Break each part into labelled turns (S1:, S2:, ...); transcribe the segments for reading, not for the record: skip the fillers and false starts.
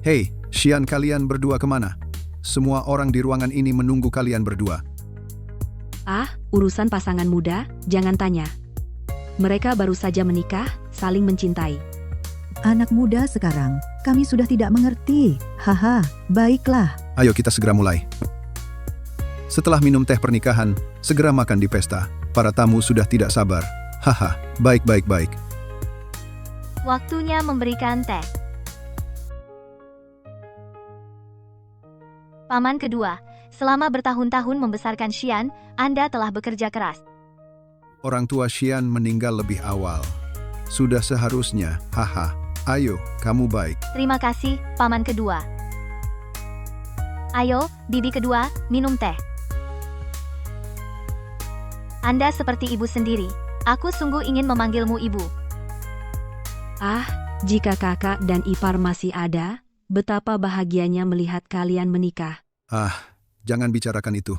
S1: Hei, Xian, kalian berdua kemana? Semua orang di ruangan ini menunggu kalian berdua.
S2: Ah, urusan pasangan muda, jangan tanya. Mereka baru saja menikah, saling mencintai.
S3: Anak muda sekarang, kami sudah tidak mengerti. Haha, baiklah.
S1: Ayo kita segera mulai. Setelah minum teh pernikahan, segera makan di pesta. Para tamu sudah tidak sabar. Haha, baik.
S4: Waktunya memberikan teh. Paman kedua, selama bertahun-tahun membesarkan Xian, Anda telah bekerja keras.
S1: Orang tua Xian meninggal lebih awal. Sudah seharusnya, haha. Ayo, kamu baik.
S4: Terima kasih, Paman kedua. Ayo, bibi kedua, minum teh. Anda seperti ibu sendiri. Aku sungguh ingin memanggilmu ibu.
S2: Ah, jika kakak dan ipar masih ada, betapa bahagianya melihat kalian menikah.
S1: Ah, jangan bicarakan itu.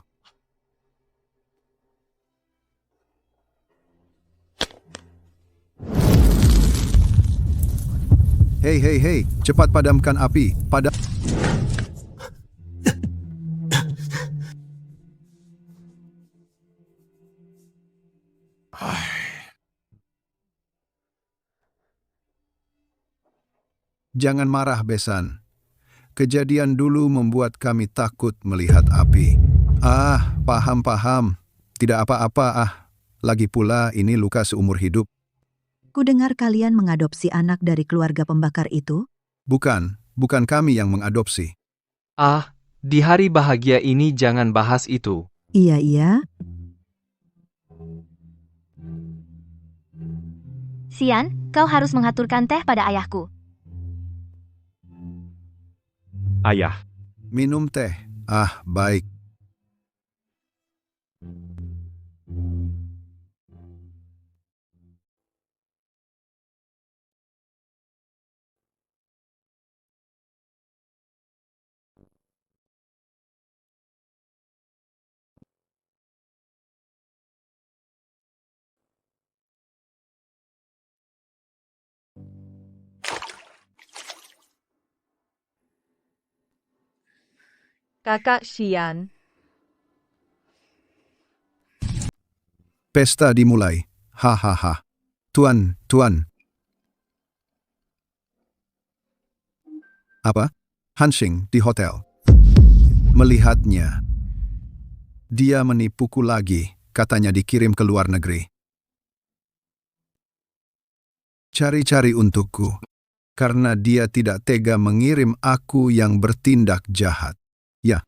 S1: Hei, cepat padamkan api. Jangan marah, Besan. Kejadian dulu membuat kami takut melihat api. Ah, paham. Tidak apa-apa, Lagi pula ini luka seumur hidup.
S3: Kudengar kalian mengadopsi anak dari keluarga pembakar itu?
S1: Bukan kami yang mengadopsi.
S5: Ah, di hari bahagia ini jangan bahas itu.
S3: Iya.
S4: Xian, kau harus mengaturkan teh pada ayahku.
S5: Ayah.
S1: Minum teh. Ah, baik.
S6: Kakak Xian.
S1: Pesta dimulai. Hahaha. Tuan. Apa? Hansing di hotel. Melihatnya. Dia menipuku lagi, katanya dikirim ke luar negeri. Cari-cari untukku, karena dia tidak tega mengirim aku yang bertindak jahat. Ya.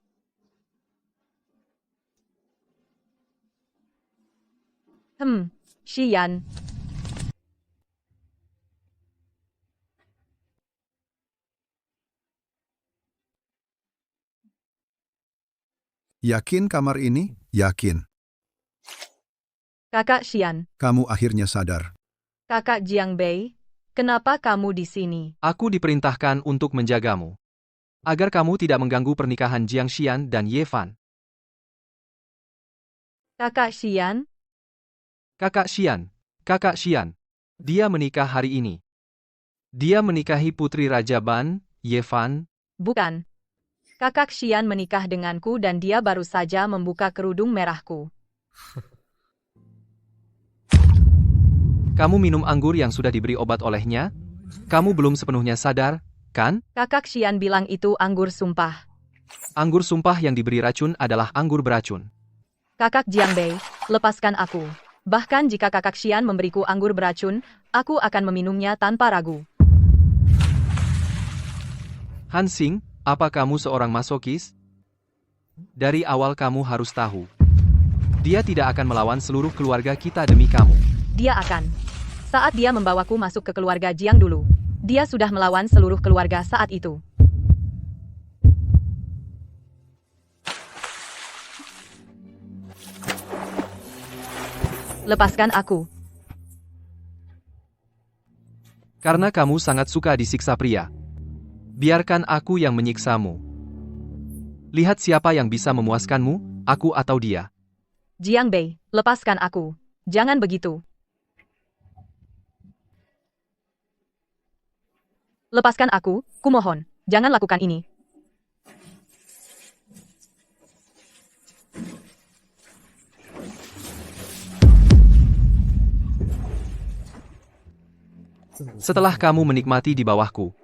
S6: Xian.
S1: Yakin kamar ini? Yakin.
S6: Kakak Xian.
S1: Kamu akhirnya sadar.
S6: Kakak Jiang Bei, kenapa kamu di sini?
S5: Aku diperintahkan untuk menjagamu. Agar kamu tidak mengganggu pernikahan Jiang Xian dan Ye Fan.
S6: Kakak Xian?
S5: Kakak Xian. Dia menikah hari ini. Dia menikahi putri Raja Ban, Ye Fan.
S6: Bukan. Kakak Xian menikah denganku dan dia baru saja membuka kerudung merahku.
S5: Kamu minum anggur yang sudah diberi obat olehnya? Kamu belum sepenuhnya sadar, kan?
S6: Kakak Xian bilang itu anggur sumpah.
S5: Anggur sumpah yang diberi racun adalah anggur beracun.
S6: Kakak Jiang Bei, lepaskan aku. Bahkan jika kakak Xian memberiku anggur beracun, aku akan meminumnya tanpa ragu.
S5: Hansing, apa kamu seorang masokis? Dari awal kamu harus tahu. Dia tidak akan melawan seluruh keluarga kita demi kamu.
S6: Dia akan. Saat dia membawaku masuk ke keluarga Jiang dulu, dia sudah melawan seluruh keluarga saat itu. Lepaskan aku.
S5: Karena kamu sangat suka disiksa pria. Biarkan aku yang menyiksamu. Lihat siapa yang bisa memuaskanmu, aku atau dia.
S6: Jiang Bei, lepaskan aku. Jangan begitu. Lepaskan aku, kumohon. jangan lakukan ini.
S5: Setelah kamu menikmati di bawahku,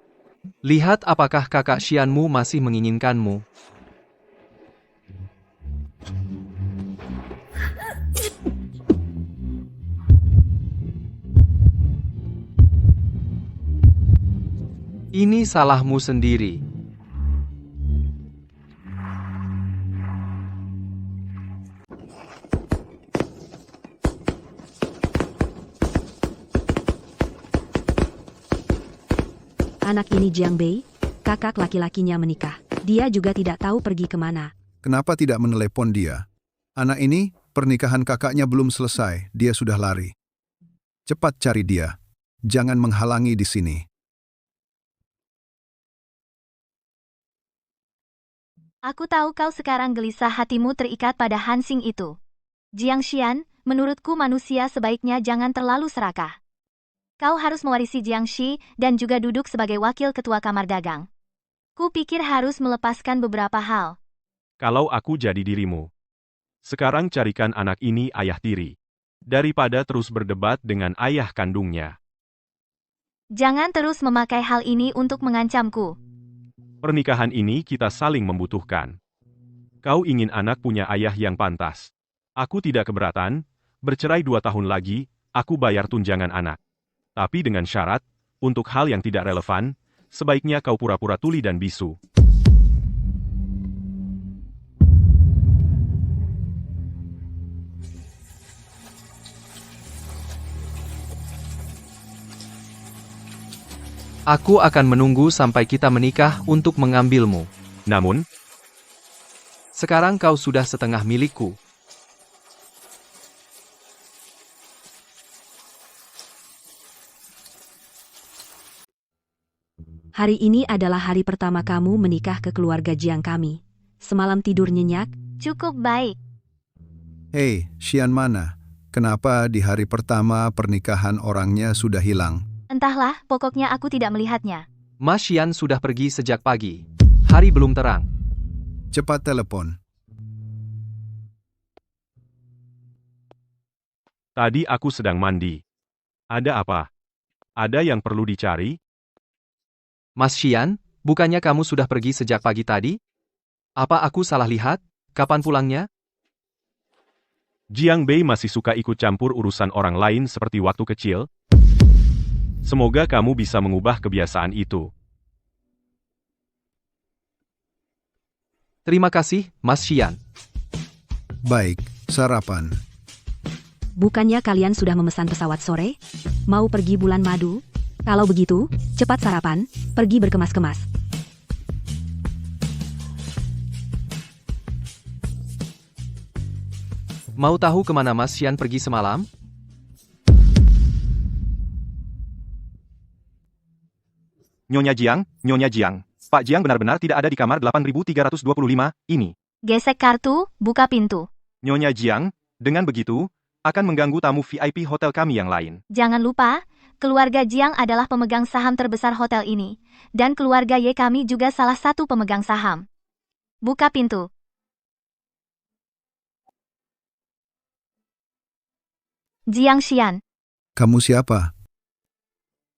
S5: lihat apakah kakak Xianmu masih menginginkanmu. Ini salahmu sendiri.
S2: Anak ini Jiang Bei, kakak laki-lakinya menikah. Dia juga tidak tahu pergi kemana.
S1: Kenapa tidak menelepon dia? Anak ini, pernikahan kakaknya belum selesai, dia sudah lari. Cepat cari dia. Jangan menghalangi di sini.
S4: Aku tahu kau sekarang gelisah, hatimu terikat pada Hansing itu. Jiang Xian, menurutku manusia sebaiknya jangan terlalu serakah. Kau harus mewarisi Jiangxi dan juga duduk sebagai wakil ketua kamar dagang. Ku pikir harus melepaskan beberapa hal.
S7: Kalau aku jadi dirimu. Sekarang carikan anak ini ayah tiri. Daripada terus berdebat dengan ayah kandungnya.
S4: Jangan terus memakai hal ini untuk mengancamku.
S7: Pernikahan ini kita saling membutuhkan. Kau ingin anak punya ayah yang pantas. Aku tidak keberatan, bercerai 2 tahun lagi, aku bayar tunjangan anak. Tapi dengan syarat, untuk hal yang tidak relevan, sebaiknya kau pura-pura tuli dan bisu.
S5: Aku akan menunggu sampai kita menikah untuk mengambilmu.
S7: Namun,
S5: Sekarang kau sudah setengah milikku.
S2: Hari ini adalah hari pertama kamu menikah ke keluarga Jiang kami. Semalam tidur nyenyak?
S4: Cukup baik.
S1: Hei, Xian mana? Kenapa di hari pertama pernikahan orangnya sudah hilang?
S4: Entahlah, pokoknya aku tidak melihatnya.
S5: Mas Xian sudah pergi sejak pagi. Hari belum terang.
S1: Cepat telepon.
S7: tadi aku sedang mandi. Ada apa? Ada yang perlu dicari?
S5: Mas Xian, bukannya kamu sudah pergi sejak pagi tadi? Apa aku salah lihat? Kapan pulangnya?
S7: Jiang Bei masih suka ikut campur urusan orang lain seperti waktu kecil? Semoga kamu bisa mengubah kebiasaan itu.
S5: Terima kasih, Mas Xian.
S1: Baik, sarapan.
S2: Bukannya kalian sudah memesan pesawat sore? Mau pergi bulan madu? Kalau begitu, cepat sarapan, pergi berkemas-kemas.
S5: Mau tahu kemana Mas Xian pergi semalam?
S8: Nyonya Jiang, Pak Jiang benar-benar tidak ada di kamar 8325 ini.
S4: Gesek kartu, buka pintu.
S8: Nyonya Jiang, dengan begitu, akan mengganggu tamu VIP hotel kami yang lain.
S4: Jangan lupa, keluarga Jiang adalah pemegang saham terbesar hotel ini, dan keluarga Ye kami juga salah satu pemegang saham. Buka pintu. Jiang Xian.
S1: Kamu siapa?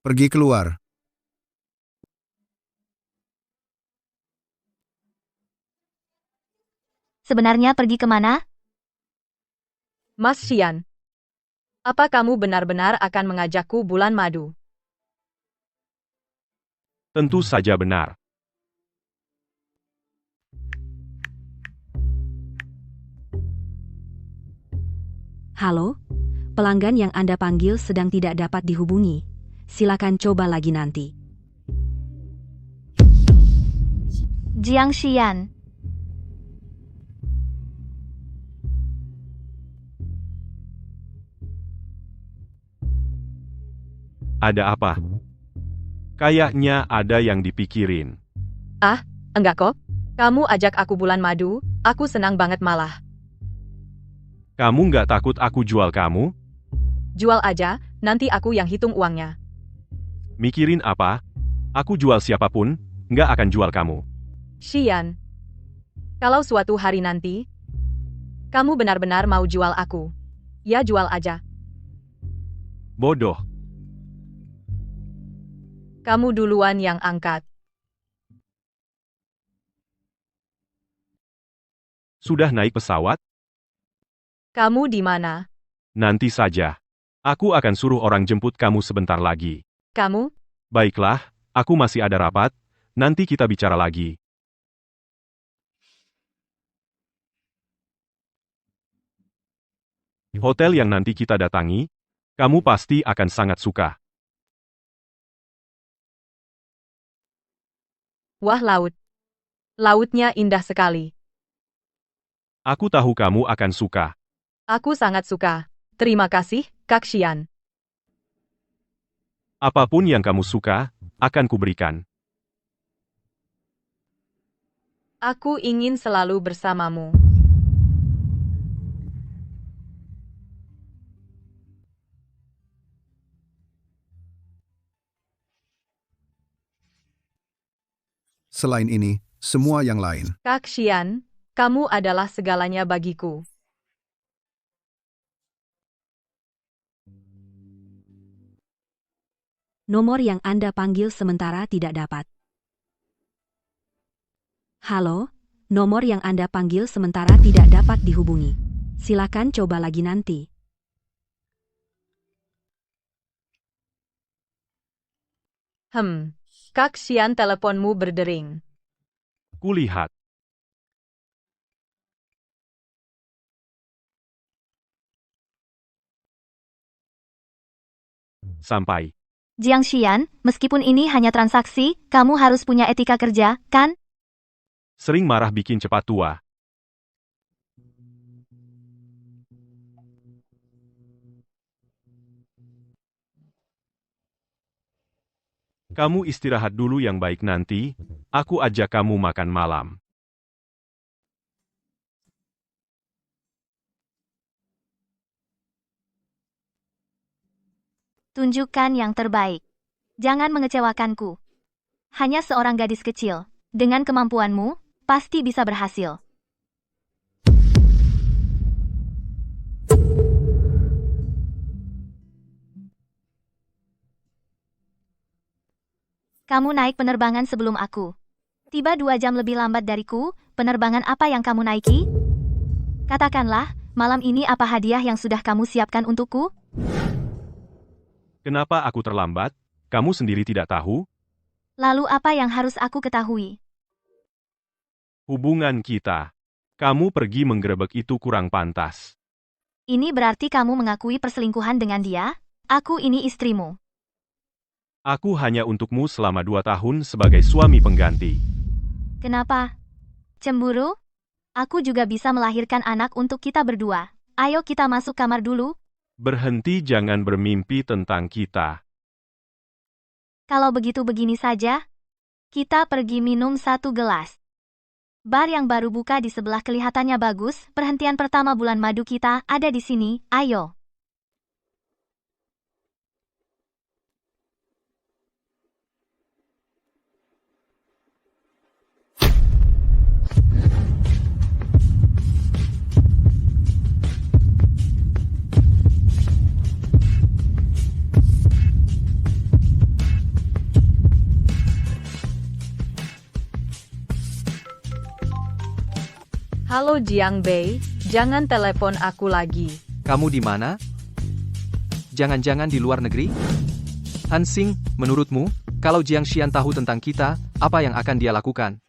S1: Pergi keluar.
S4: Sebenarnya pergi kemana?
S6: Mas Xian, apa kamu benar-benar akan mengajakku bulan madu?
S7: Tentu saja benar.
S2: Halo? Pelanggan yang Anda panggil sedang tidak dapat dihubungi. Silakan coba lagi nanti.
S4: Jiang Xian.
S7: Ada apa? Kayaknya ada yang dipikirin.
S6: Enggak kok. Kamu ajak aku bulan madu, aku senang banget malah.
S7: Kamu nggak takut aku jual kamu?
S6: Jual aja, nanti aku yang hitung uangnya.
S7: Mikirin apa? Aku jual siapapun, nggak akan jual kamu.
S6: Xian, kalau suatu hari nanti, kamu benar-benar mau jual aku, ya jual aja.
S7: Bodoh.
S6: Kamu duluan yang angkat.
S7: Sudah naik pesawat?
S6: Kamu di mana?
S7: Nanti saja. Aku akan suruh orang jemput kamu sebentar lagi.
S6: Kamu?
S7: Baiklah, aku masih ada rapat, nanti kita bicara lagi. Hotel yang nanti kita datangi, kamu pasti akan sangat suka.
S6: Wah, laut. Lautnya indah sekali.
S7: Aku tahu kamu akan suka.
S6: Aku sangat suka. Terima kasih, Kak Xian.
S7: Apapun yang kamu suka, akan kuberikan.
S6: Aku ingin selalu bersamamu.
S1: Selain ini, semua yang lain.
S6: Kak Xian, kamu adalah segalanya bagiku.
S2: Nomor yang Anda panggil sementara tidak dapat. Halo, nomor yang Anda panggil sementara tidak dapat dihubungi. Silakan coba lagi nanti.
S6: Kak Xian, teleponmu berdering.
S7: Kulihat. Sampai.
S4: Jiang Xian, meskipun ini hanya transaksi, kamu harus punya etika kerja, kan?
S7: Sering marah bikin cepat tua. Kamu istirahat dulu yang baik nanti, aku ajak kamu makan malam.
S4: Tunjukkan yang terbaik. Jangan mengecewakanku. Hanya seorang gadis kecil. Dengan kemampuanmu, pasti bisa berhasil. Kamu naik penerbangan sebelum aku. Tiba 2 jam lebih lambat dariku, penerbangan apa yang kamu naiki? Katakanlah, malam ini apa hadiah yang sudah kamu siapkan untukku?
S7: Kenapa aku terlambat? Kamu sendiri tidak tahu?
S4: Lalu apa yang harus aku ketahui?
S7: Hubungan kita. Kamu pergi menggerebek itu kurang pantas.
S4: Ini berarti kamu mengakui perselingkuhan dengan dia? Aku ini istrimu.
S7: Aku hanya untukmu selama 2 tahun sebagai suami pengganti.
S4: Kenapa? Cemburu? Aku juga bisa melahirkan anak untuk kita berdua. Ayo kita masuk kamar dulu.
S7: Berhenti, jangan bermimpi tentang kita.
S4: Kalau begitu begini saja. Kita pergi minum 1 gelas. Bar yang baru buka di sebelah kelihatannya bagus. Perhentian pertama bulan madu kita ada di sini. Ayo.
S6: Halo Jiang Bei, jangan telepon aku lagi.
S5: Kamu di mana? Jangan-jangan di luar negeri? Hansing, menurutmu, kalau Jiang Xian tahu tentang kita, apa yang akan dia lakukan?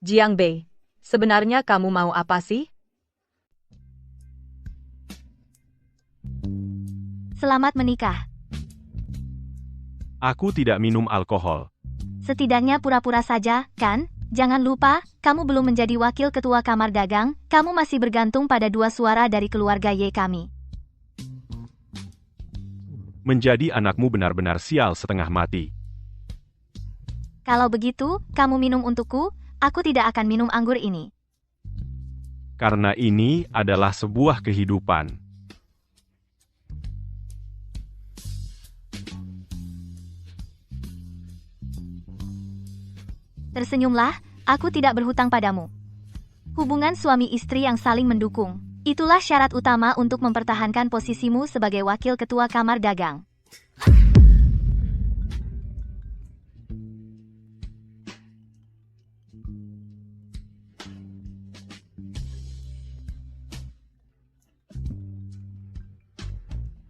S6: Jiang Bei, sebenarnya kamu mau apa sih?
S4: Selamat menikah.
S7: Aku tidak minum alkohol.
S4: Setidaknya pura-pura saja, kan? Jangan lupa, kamu belum menjadi wakil ketua kamar dagang, kamu masih bergantung pada 2 suara dari keluarga Y kami.
S7: Menjadi anakmu benar-benar sial setengah mati.
S4: Kalau begitu, kamu minum untukku, aku tidak akan minum anggur ini.
S7: Karena ini adalah sebuah kehidupan.
S4: Tersenyumlah, aku tidak berhutang padamu. Hubungan suami istri yang saling mendukung. Itulah syarat utama untuk mempertahankan posisimu sebagai wakil ketua kamar dagang.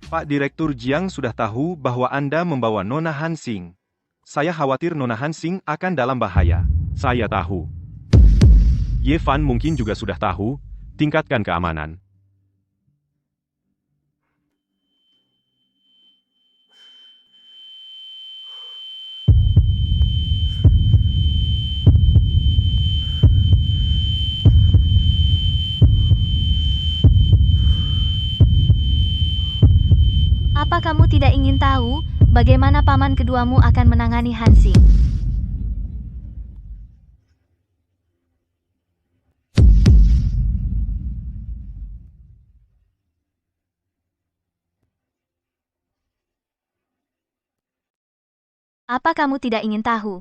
S8: Pak Direktur Jiang sudah tahu bahwa Anda membawa Nona Hansing. Saya khawatir Nona Hansing akan dalam bahaya.
S7: Saya tahu. Ye Fan mungkin juga sudah tahu, tingkatkan keamanan.
S4: Apa kamu tidak ingin tahu bagaimana paman keduamu akan menangani Hansing? Apa kamu tidak ingin tahu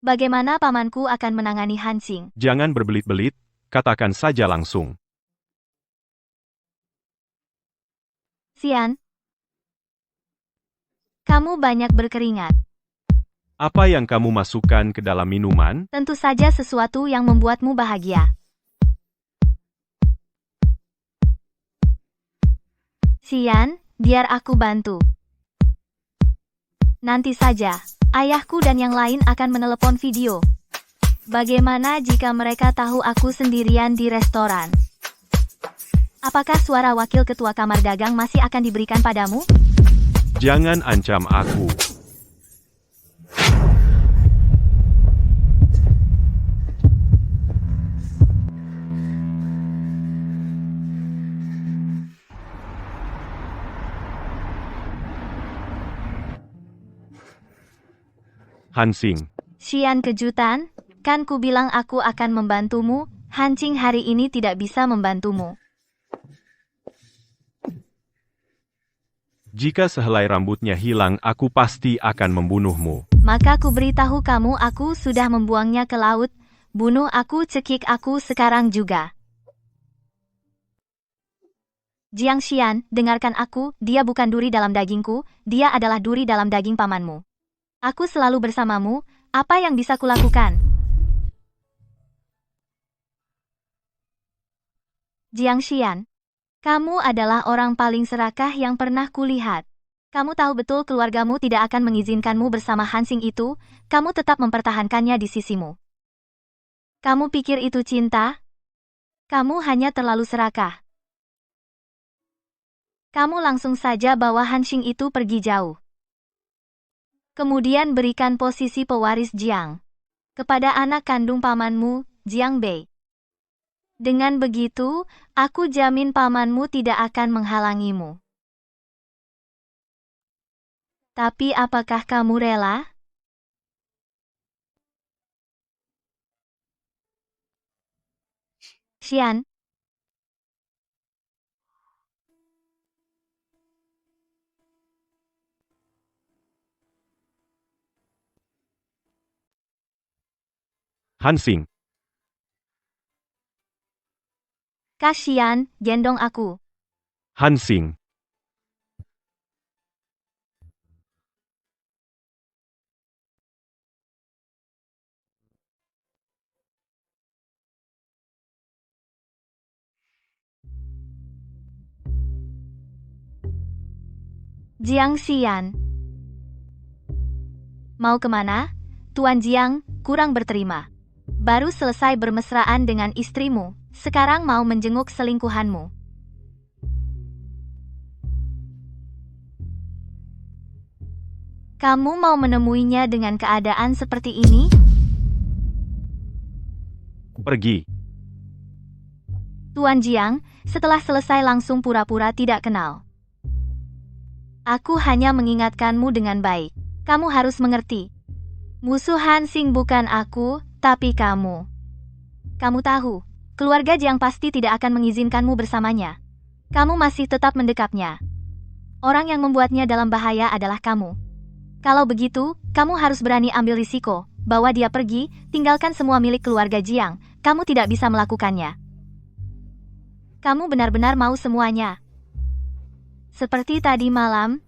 S4: bagaimana pamanku akan menangani Hansing?
S7: Jangan berbelit-belit, katakan saja langsung.
S4: Xian, kamu banyak berkeringat.
S7: Apa yang kamu masukkan ke dalam minuman?
S4: Tentu saja sesuatu yang membuatmu bahagia. Xian, biar aku bantu. Nanti saja, ayahku dan yang lain akan menelepon video. Bagaimana jika mereka tahu aku sendirian di restoran? Apakah suara wakil ketua kamar dagang masih akan diberikan padamu?
S7: Jangan ancam aku. Hansing,
S4: Xian kejutan, kan ku bilang aku akan membantumu, Hansing hari ini tidak bisa membantumu.
S7: jika sehelai rambutnya hilang, aku pasti akan membunuhmu.
S4: Maka ku beritahu kamu aku sudah membuangnya ke laut, bunuh aku cekik aku sekarang juga. Jiang Xian, dengarkan aku, dia bukan duri dalam dagingku, dia adalah duri dalam daging pamanmu. Aku selalu bersamamu, apa yang bisa kulakukan? Jiang Xian, kamu adalah orang paling serakah yang pernah kulihat. Kamu tahu betul keluargamu tidak akan mengizinkanmu bersama Hansing itu, kamu tetap mempertahankannya di sisimu. Kamu pikir itu cinta? Kamu hanya terlalu serakah. Kamu langsung saja bawa Hansing itu pergi jauh. Kemudian berikan posisi pewaris Jiang kepada anak kandung pamanmu, Jiang Bei. Dengan begitu, aku jamin pamanmu tidak akan menghalangimu. Tapi apakah kamu rela? Xian,
S7: Hansing,
S4: kasihan, gendong aku.
S7: Hansing.
S4: Jiang Xian. Mau kemana? Tuan Jiang, kurang berterima. Baru selesai bermesraan dengan istrimu, sekarang mau menjenguk selingkuhanmu. Kamu mau menemuinya dengan keadaan seperti ini?
S7: Pergi.
S4: Tuan Jiang, setelah selesai langsung pura-pura tidak kenal. Aku hanya mengingatkanmu dengan baik. Kamu harus mengerti. Musuh Hansing bukan aku, tapi kamu. Kamu tahu, keluarga Jiang pasti tidak akan mengizinkanmu bersamanya. Kamu masih tetap mendekapnya. Orang yang membuatnya dalam bahaya adalah kamu. Kalau begitu, kamu harus berani ambil risiko, bawa dia pergi, tinggalkan semua milik keluarga Jiang. Kamu tidak bisa melakukannya. Kamu benar-benar mau semuanya. Seperti tadi malam,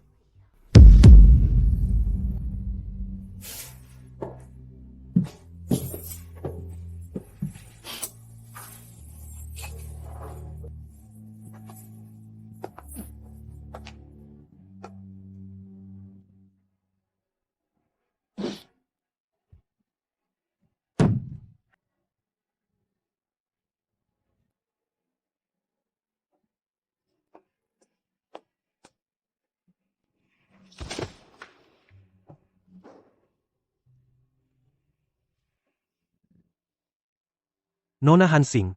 S5: Nona Hansing,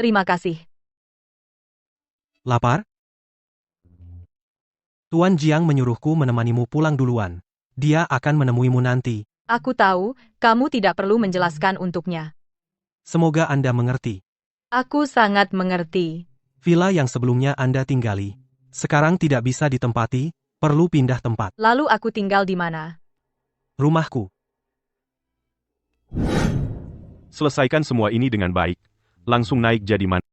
S6: Terima kasih.
S5: lapar? Tuan Jiang menyuruhku menemanimu pulang duluan. Dia akan menemuimu nanti.
S6: Aku tahu, kamu tidak perlu menjelaskan untuknya.
S5: Semoga Anda mengerti.
S6: Aku sangat mengerti.
S5: Villa yang sebelumnya Anda tinggali, sekarang tidak bisa ditempati, perlu pindah tempat.
S6: Lalu aku tinggal di mana?
S5: Rumahku.
S7: Selesaikan semua ini dengan baik. Langsung naik jadi man.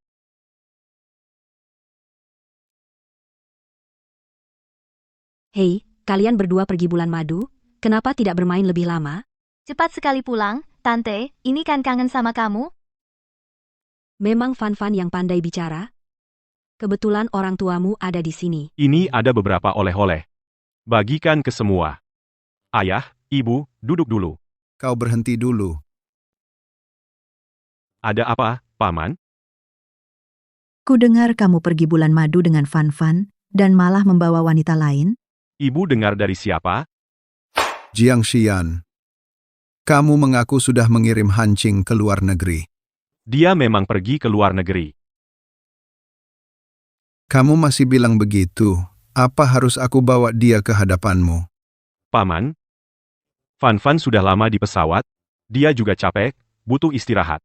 S2: Hei, kalian berdua pergi bulan madu, kenapa tidak bermain lebih lama?
S4: cepat sekali pulang, Tante, ini kan kangen sama kamu?
S2: Memang Fan-Fan yang pandai bicara? Kebetulan orang tuamu ada di sini.
S7: Ini ada beberapa oleh-oleh. Bagikan ke semua. Ayah, ibu, duduk dulu.
S1: Kau berhenti dulu.
S7: Ada apa, Paman?
S3: Kudengar kamu pergi bulan madu dengan Fan-Fan dan malah membawa wanita lain.
S7: Ibu dengar dari siapa?
S1: Jiang Xian, kamu mengaku sudah mengirim Hancing ke luar negeri.
S7: Dia memang pergi ke luar negeri.
S1: Kamu masih bilang begitu. Apa harus aku bawa dia ke hadapanmu?
S7: Paman, Fan-Fan sudah lama di pesawat. Dia juga capek, butuh istirahat.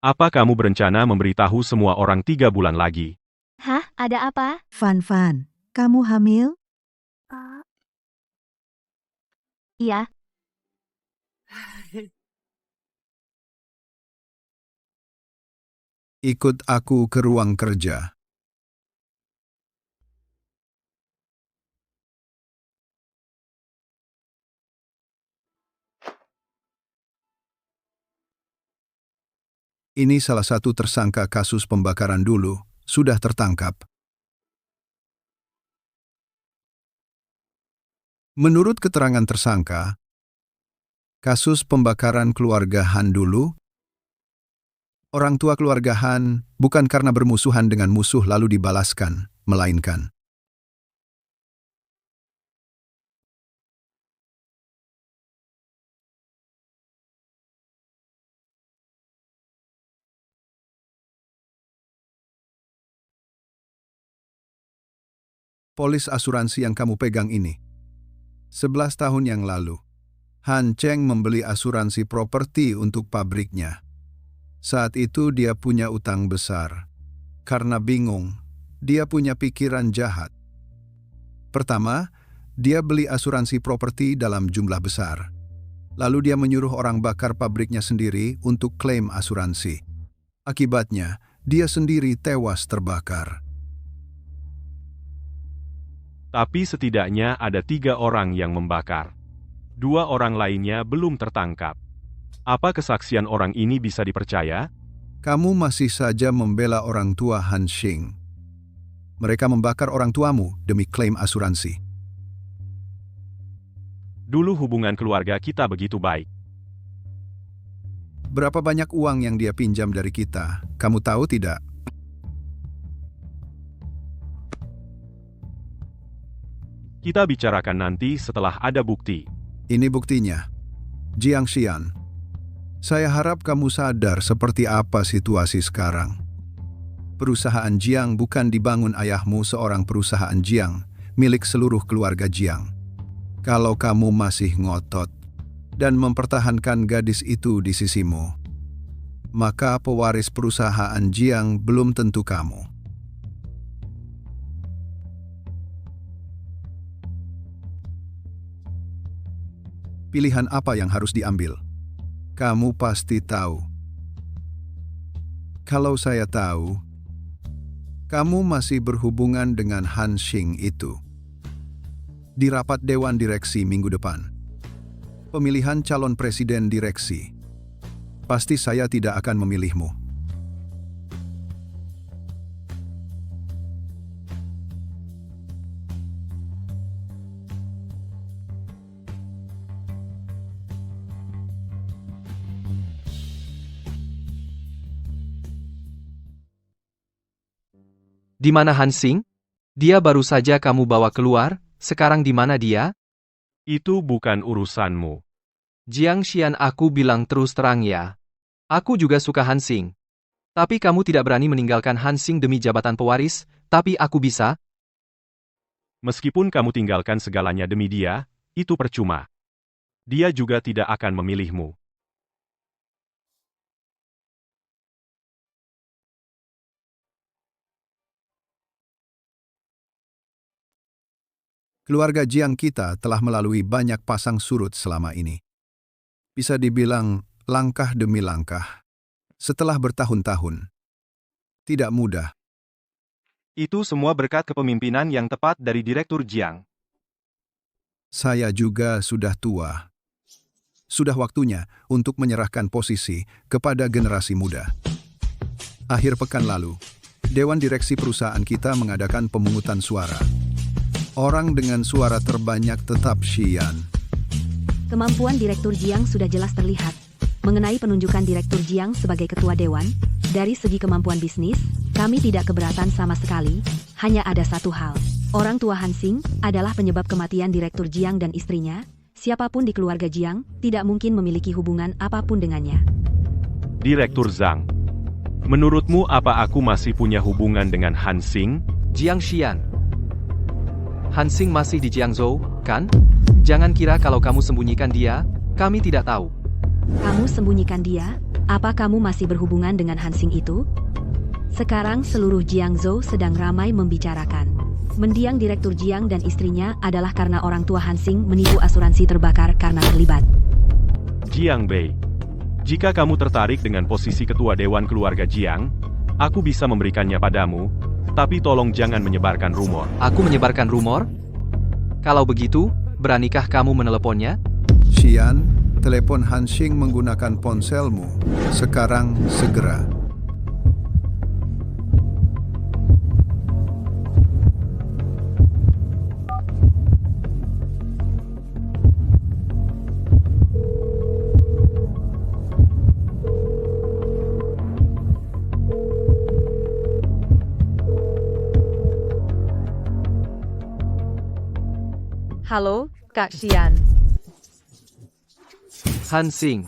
S7: Apa kamu berencana memberitahu semua orang 3 bulan lagi?
S4: Hah, ada apa?
S3: Fan-Fan, kamu hamil?
S4: Iya,
S1: Ikut aku ke ruang kerja. Ini salah satu tersangka kasus pembakaran dulu, sudah tertangkap. Menurut keterangan tersangka, kasus pembakaran keluarga Han dulu, orang tua keluarga Han bukan karena bermusuhan dengan musuh lalu dibalaskan, melainkan polis asuransi yang kamu pegang ini. 11 tahun yang lalu, Han Cheng membeli asuransi properti untuk pabriknya. Saat itu dia punya utang besar. Karena bingung, dia punya pikiran jahat. Pertama, dia beli asuransi properti dalam jumlah besar. Lalu dia menyuruh orang bakar pabriknya sendiri untuk klaim asuransi. Akibatnya, dia sendiri tewas terbakar.
S7: Tapi setidaknya ada 3 orang yang membakar. 2 orang lainnya belum tertangkap. Apa kesaksian orang ini bisa dipercaya?
S1: Kamu masih saja membela orang tua Han Xing. Mereka membakar orang tuamu demi klaim asuransi.
S7: Dulu hubungan keluarga kita begitu baik.
S1: Berapa banyak uang yang dia pinjam dari kita? Kamu tahu tidak?
S7: Kita bicarakan nanti setelah ada bukti.
S1: Ini buktinya. Jiang Xian, saya harap kamu sadar seperti apa situasi sekarang. Perusahaan Jiang bukan dibangun ayahmu seorang perusahaan Jiang, milik seluruh keluarga Jiang. Kalau kamu masih ngotot dan mempertahankan gadis itu di sisimu, maka pewaris perusahaan Jiang belum tentu kamu. Pilihan apa yang harus diambil? Kamu pasti tahu. Kalau saya tahu, kamu masih berhubungan dengan Han Xing itu. Di rapat Dewan Direksi minggu depan, pemilihan calon presiden direksi, pasti saya tidak akan memilihmu.
S5: Di mana Han Xing? Dia baru saja kamu bawa keluar, sekarang di mana dia?
S7: Itu bukan urusanmu.
S5: Jiang Xian, aku bilang terus terang ya. Aku juga suka Han Xing. Tapi kamu tidak berani meninggalkan Han Xing demi jabatan pewaris, tapi aku bisa.
S7: Meskipun kamu tinggalkan segalanya demi dia, itu percuma. Dia juga tidak akan memilihmu.
S1: Keluarga Jiang kita telah melalui banyak pasang surut selama ini. Bisa dibilang langkah demi langkah. Setelah bertahun-tahun. Tidak mudah.
S8: Itu semua berkat kepemimpinan yang tepat dari Direktur Jiang.
S1: Saya juga sudah tua. Sudah waktunya untuk menyerahkan posisi kepada generasi muda. Akhir pekan lalu, Dewan Direksi perusahaan kita mengadakan pemungutan suara. Orang dengan suara terbanyak tetap Xian.
S2: Kemampuan Direktur Jiang sudah jelas terlihat. Mengenai penunjukan Direktur Jiang sebagai Ketua Dewan, dari segi kemampuan bisnis, kami tidak keberatan sama sekali, hanya ada satu hal. Orang tua Han Xing adalah penyebab kematian Direktur Jiang dan istrinya. Siapapun di keluarga Jiang tidak mungkin memiliki hubungan apapun dengannya.
S7: Direktur Zhang, menurutmu apa aku masih punya hubungan dengan Han Xing?
S5: Jiang Xian. Han Xing masih di Jiangzhou, kan? Jangan kira kalau kamu sembunyikan dia, kami tidak tahu.
S2: Kamu sembunyikan dia? Apa kamu masih berhubungan dengan Han Xing itu? Sekarang seluruh Jiangzhou sedang ramai membicarakan. Mendiang Direktur Jiang dan istrinya adalah karena orang tua Han Xing menipu asuransi terbakar karena terlibat.
S7: Jiang Bei, jika kamu tertarik dengan posisi Ketua Dewan Keluarga Jiang, aku bisa memberikannya padamu, tapi tolong jangan menyebarkan rumor.
S5: Aku menyebarkan rumor? Kalau begitu, beranikah kamu meneleponnya?
S1: Xian, telepon Han Xing menggunakan ponselmu. Sekarang segera.
S6: Halo, Kak Xian.
S5: Han Xing.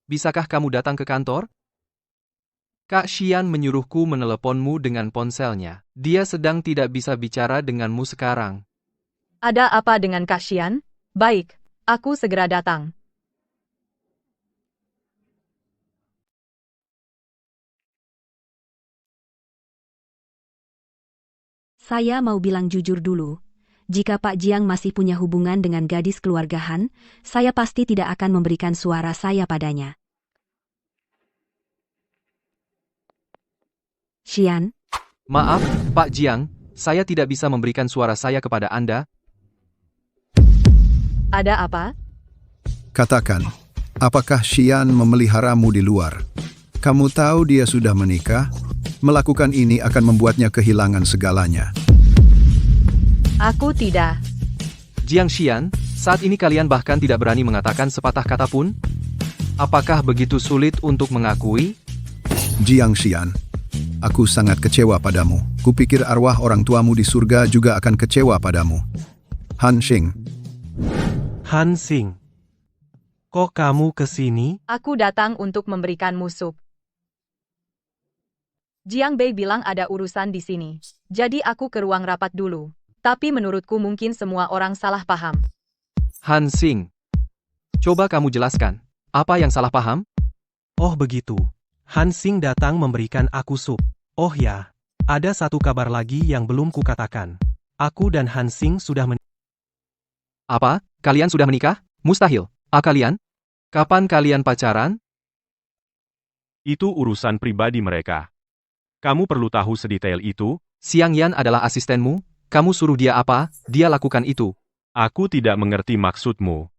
S5: Bisakah kamu datang ke kantor? Kak Xian menyuruhku meneleponmu dengan ponselnya. Dia sedang tidak bisa bicara denganmu sekarang.
S6: Ada apa dengan Kak Xian? Baik, aku segera datang.
S2: Saya mau bilang jujur dulu. Jika Pak Jiang masih punya hubungan dengan gadis keluarga Han, saya pasti tidak akan memberikan suara saya padanya. Xian,
S5: Maaf, Pak Jiang, saya tidak bisa memberikan suara saya kepada Anda.
S6: Ada apa?
S1: Katakan, apakah Xian memeliharamu di luar? Kamu tahu dia sudah menikah? Melakukan ini akan membuatnya kehilangan segalanya.
S6: Aku tidak.
S5: Jiang Xian, saat ini kalian bahkan tidak berani mengatakan sepatah kata pun? Apakah begitu sulit untuk mengakui?
S1: Jiang Xian, aku sangat kecewa padamu. Kupikir arwah orang tuamu di surga juga akan kecewa padamu. Han Xing.
S9: Han Xing, kok kamu ke sini?
S6: Aku datang untuk memberikanmu sup. Jiang Bei bilang ada urusan di sini. Jadi aku ke ruang rapat dulu. Tapi menurutku mungkin semua orang salah paham.
S5: Han Xing. Coba kamu jelaskan, apa yang salah paham?
S9: Oh begitu. Han Xing datang memberikan aku sup. Oh ya, ada satu kabar lagi yang belum kukatakan. Aku dan Han Xing sudah
S5: Apa? Kalian sudah menikah? Mustahil. Kalian? Kapan kalian pacaran?
S7: Itu urusan pribadi mereka. Kamu perlu tahu sedetail itu.
S5: Xiang Yan adalah asistenmu, kamu suruh dia apa, dia lakukan itu.
S7: Aku tidak mengerti maksudmu.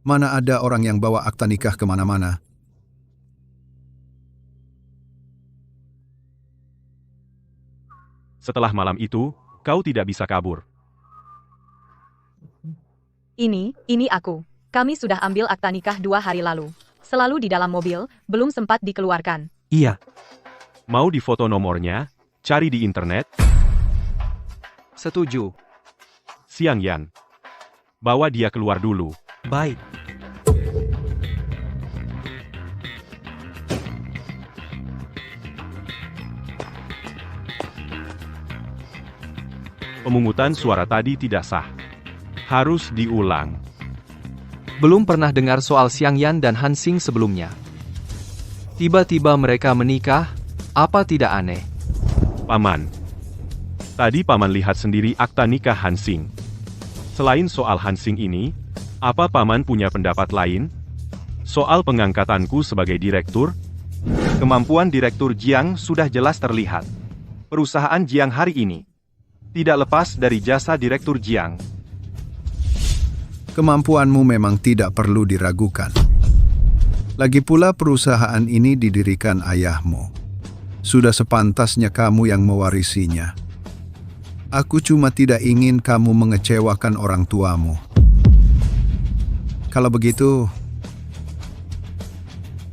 S1: Mana ada orang yang bawa akta nikah kemana-mana?
S7: Setelah malam itu, kau tidak bisa kabur.
S6: Ini aku. Kami sudah ambil akta nikah 2 hari lalu. Selalu di dalam mobil, belum sempat dikeluarkan.
S9: Iya.
S7: Mau difoto nomornya? Cari di internet.
S5: Setuju.
S7: Xiang Yan. Bawa dia keluar dulu.
S9: Baik.
S7: Pemungutan suara tadi tidak sah. Harus diulang.
S5: Belum pernah dengar soal Xiang Yan dan Han Xing sebelumnya. Tiba-tiba mereka menikah, apa tidak aneh?
S7: Paman. Tadi Paman lihat sendiri akta nikah Han Xing. Selain soal Han Xing ini, apa Paman punya pendapat lain? Soal pengangkatanku sebagai direktur?
S8: Kemampuan Direktur Jiang sudah jelas terlihat. Perusahaan Jiang hari ini tidak lepas dari jasa Direktur Jiang.
S1: Kemampuanmu memang tidak perlu diragukan. Lagi pula perusahaan ini didirikan ayahmu. Sudah sepantasnya kamu yang mewarisinya. Aku cuma tidak ingin kamu mengecewakan orang tuamu. Kalau begitu,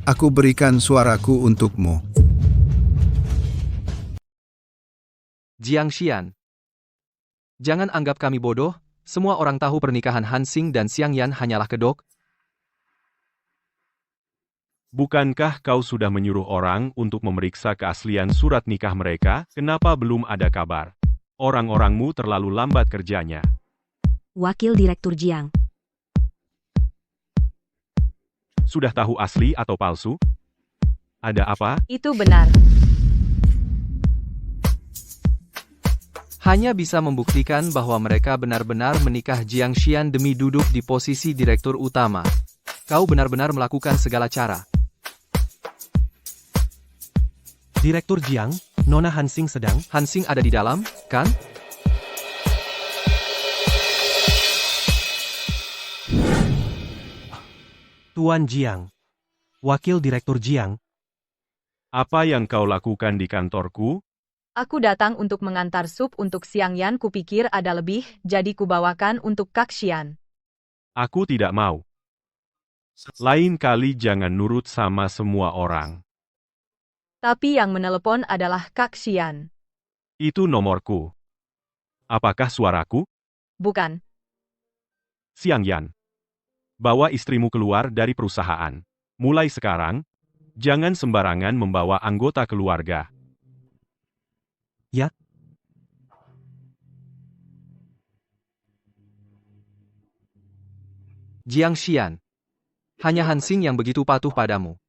S1: aku berikan suaraku untukmu.
S5: Jiang Xian. Jangan anggap kami bodoh, semua orang tahu pernikahan Han Xing dan Xiang Yan hanyalah kedok.
S7: Bukankah kau sudah menyuruh orang untuk memeriksa keaslian surat nikah mereka? Kenapa belum ada kabar? Orang-orangmu terlalu lambat kerjanya.
S2: Wakil Direktur Jiang.
S7: Sudah tahu asli atau palsu? Ada apa?
S6: Itu benar.
S5: Hanya bisa membuktikan bahwa mereka benar-benar menikah. Jiang Xian demi duduk di posisi direktur utama. Kau benar-benar melakukan segala cara.
S9: Direktur Jiang, Nona Han Xing sedang.
S5: Han Xing ada di dalam, kan?
S9: Tuan Jiang. Wakil Direktur Jiang.
S7: Apa yang kau lakukan di kantorku?
S6: Aku datang untuk mengantar sup untuk Xiang Yan, kupikir ada lebih, jadi kubawakan untuk Kak Xian.
S7: Aku tidak mau. Lain kali jangan nurut sama semua orang.
S6: Tapi yang menelepon adalah Kak Xian.
S7: Itu nomorku. Apakah suaraku?
S6: Bukan.
S7: Xiang Yan. Bawa istrimu keluar dari perusahaan. Mulai sekarang, jangan sembarangan membawa anggota keluarga.
S9: Ya.
S5: Jiang Xian. Hanya Han Xing yang begitu patuh padamu.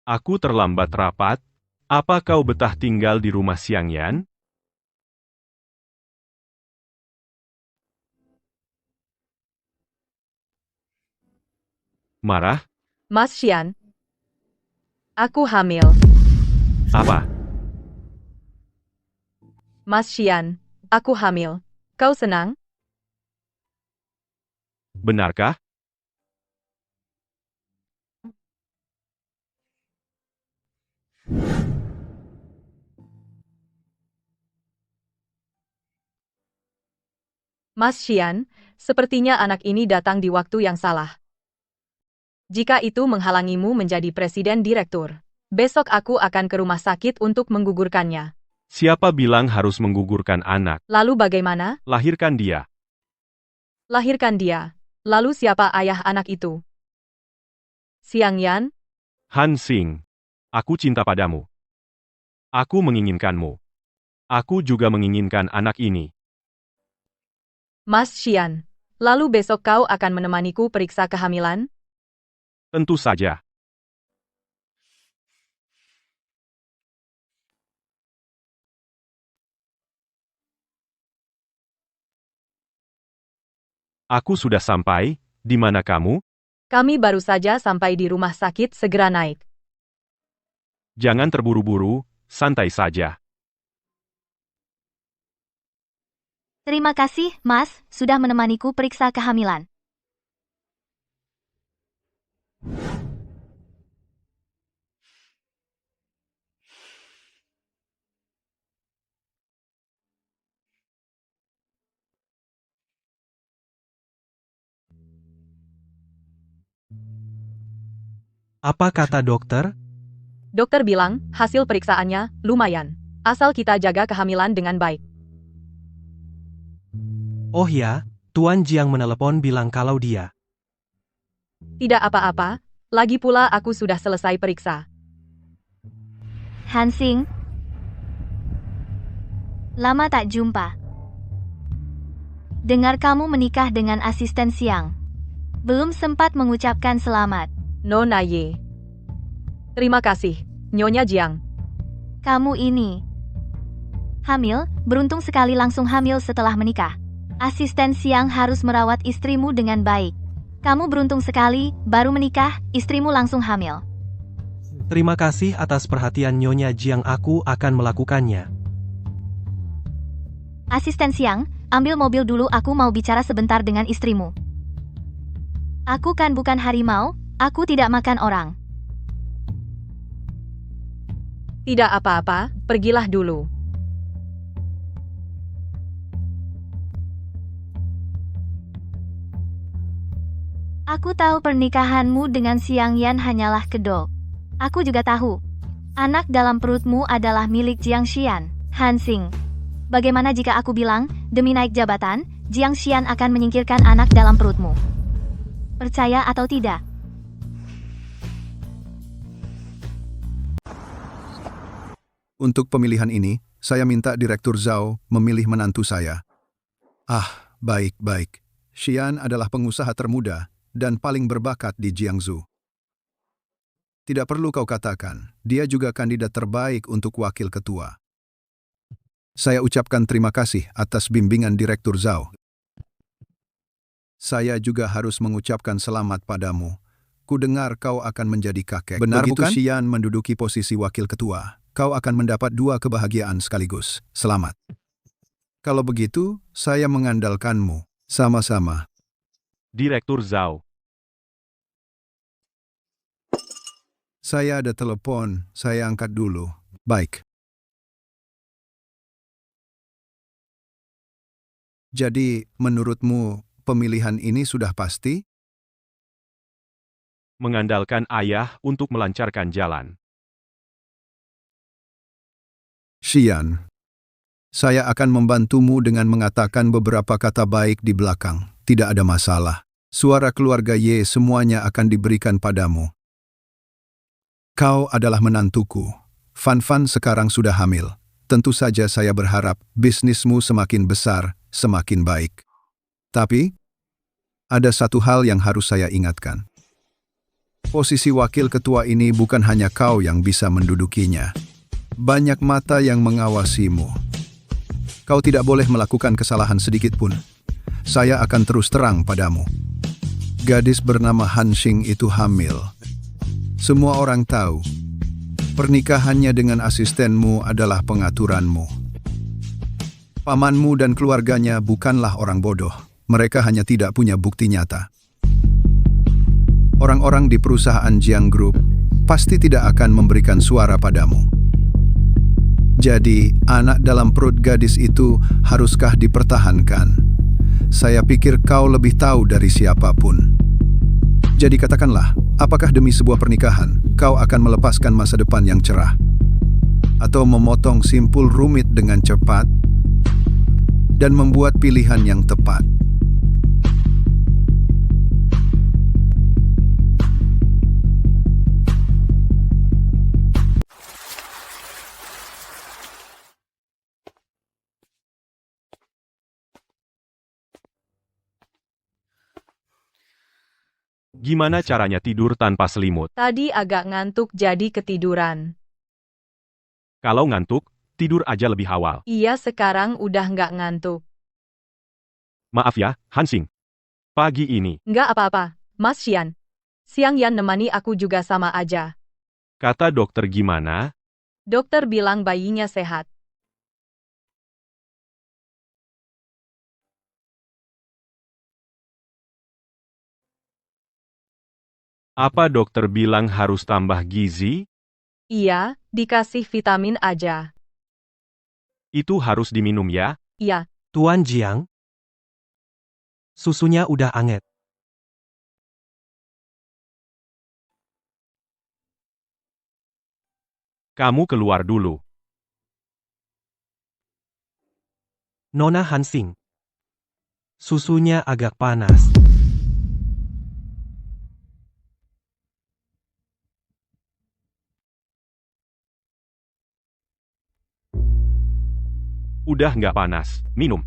S7: Aku terlambat rapat. Apa kau betah tinggal di rumah Xiang Yan? Marah?
S6: Mas Xian. Aku hamil.
S7: Apa?
S6: Mas Xian, aku hamil. Kau senang?
S7: Benarkah?
S6: Mas Xian, sepertinya anak ini datang di waktu yang salah. Jika itu menghalangimu menjadi presiden direktur, besok aku akan ke rumah sakit untuk menggugurkannya.
S7: Siapa bilang harus menggugurkan anak?
S6: Lalu bagaimana?
S7: Lahirkan dia.
S6: Lahirkan dia. Lalu siapa ayah anak itu? Xiang Yan?
S7: Han Xing. Aku cinta padamu. Aku menginginkanmu. Aku juga menginginkan anak ini.
S6: Mas Xian, Lalu besok kau akan menemaniku periksa kehamilan?
S7: Tentu saja. Aku sudah sampai, di mana kamu?
S6: Kami baru saja sampai di rumah sakit, segera naik.
S7: Jangan terburu-buru, santai saja.
S4: Terima kasih, Mas, sudah menemaniku periksa kehamilan.
S9: Apa kata dokter?
S6: Dokter bilang, hasil periksaannya lumayan. Asal kita jaga kehamilan dengan baik.
S9: Oh ya, Tuan Jiang menelepon bilang kalau dia.
S6: Tidak apa-apa, lagi pula aku sudah selesai periksa.
S4: Hansing. Lama tak jumpa. Dengar kamu menikah dengan asisten Siang. Belum sempat mengucapkan selamat.
S6: Nona Ye. Terima kasih, Nyonya Jiang.
S4: Kamu ini hamil, beruntung sekali langsung hamil setelah menikah. Asisten Siang harus merawat istrimu dengan baik. Kamu beruntung sekali, baru menikah, istrimu langsung hamil.
S9: Terima kasih atas perhatian Nyonya Jiang, aku akan melakukannya.
S4: Asisten Siang, ambil mobil dulu, aku mau bicara sebentar dengan istrimu. Aku kan bukan harimau, aku tidak makan orang.
S6: Tidak apa-apa, pergilah dulu.
S4: Aku tahu pernikahanmu dengan Siang Yan hanyalah kedok. Aku juga tahu. Anak dalam perutmu adalah milik Jiang Xian, Hansing. Bagaimana jika aku bilang, demi naik jabatan, Jiang Xian akan menyingkirkan anak dalam perutmu? Percaya atau tidak?
S1: Untuk pemilihan ini, saya minta Direktur Zhao memilih menantu saya. Ah, baik-baik. Xian adalah pengusaha termuda dan paling berbakat di Jiangsu. Tidak perlu kau katakan, dia juga kandidat terbaik untuk wakil ketua. Saya ucapkan terima kasih atas bimbingan Direktur Zhao. Saya juga harus mengucapkan selamat padamu. Kudengar kau akan menjadi kakek. Benar bukan? Begitu Xian menduduki posisi wakil ketua, kau akan mendapat 2 kebahagiaan sekaligus. Selamat. Kalau begitu, saya mengandalkanmu. Sama-sama.
S7: Direktur Zhao.
S1: Saya ada telepon, saya angkat dulu. Baik. Jadi, menurutmu, pemilihan ini sudah pasti?
S7: Mengandalkan ayah untuk melancarkan jalan.
S1: Xian, saya akan membantumu dengan mengatakan beberapa kata baik di belakang. Tidak ada masalah. Suara keluarga Ye semuanya akan diberikan padamu. Kau adalah menantuku. Fan sekarang sudah hamil. Tentu saja saya berharap bisnismu semakin besar, semakin baik. Tapi, ada satu hal yang harus saya ingatkan. Posisi wakil ketua ini bukan hanya kau yang bisa mendudukinya. Banyak mata yang mengawasimu. Kau tidak boleh melakukan kesalahan sedikit pun. Saya akan terus terang padamu. Gadis bernama Hansing itu hamil. Semua orang tahu. Pernikahannya dengan asistenmu adalah pengaturanmu. Pamanmu dan keluarganya bukanlah orang bodoh. Mereka hanya tidak punya bukti nyata. Orang-orang di perusahaan Jiang Group pasti tidak akan memberikan suara padamu. Jadi, anak dalam perut gadis itu haruskah dipertahankan? Saya pikir kau lebih tahu dari siapapun. Jadi katakanlah, apakah demi sebuah pernikahan, kau akan melepaskan masa depan yang cerah? Atau memotong simpul rumit dengan cepat? Dan membuat pilihan yang tepat?
S7: Gimana caranya tidur tanpa selimut?
S6: Tadi agak ngantuk jadi ketiduran.
S7: Kalau ngantuk, tidur aja lebih awal.
S6: Iya sekarang udah nggak ngantuk.
S7: Maaf ya, Hansing. Pagi ini,
S6: Nggak apa-apa, Mas Xian. Siang Yan nemani aku juga sama aja.
S7: kata dokter gimana?
S6: Dokter bilang bayinya sehat.
S7: Apa dokter bilang harus tambah gizi?
S6: Iya, dikasih vitamin aja.
S7: Itu harus diminum ya?
S6: Iya,
S9: Tuan Jiang, susunya udah anget.
S7: Kamu keluar dulu.
S9: Nona Hansing, susunya agak panas.
S7: Udah nggak panas, minum.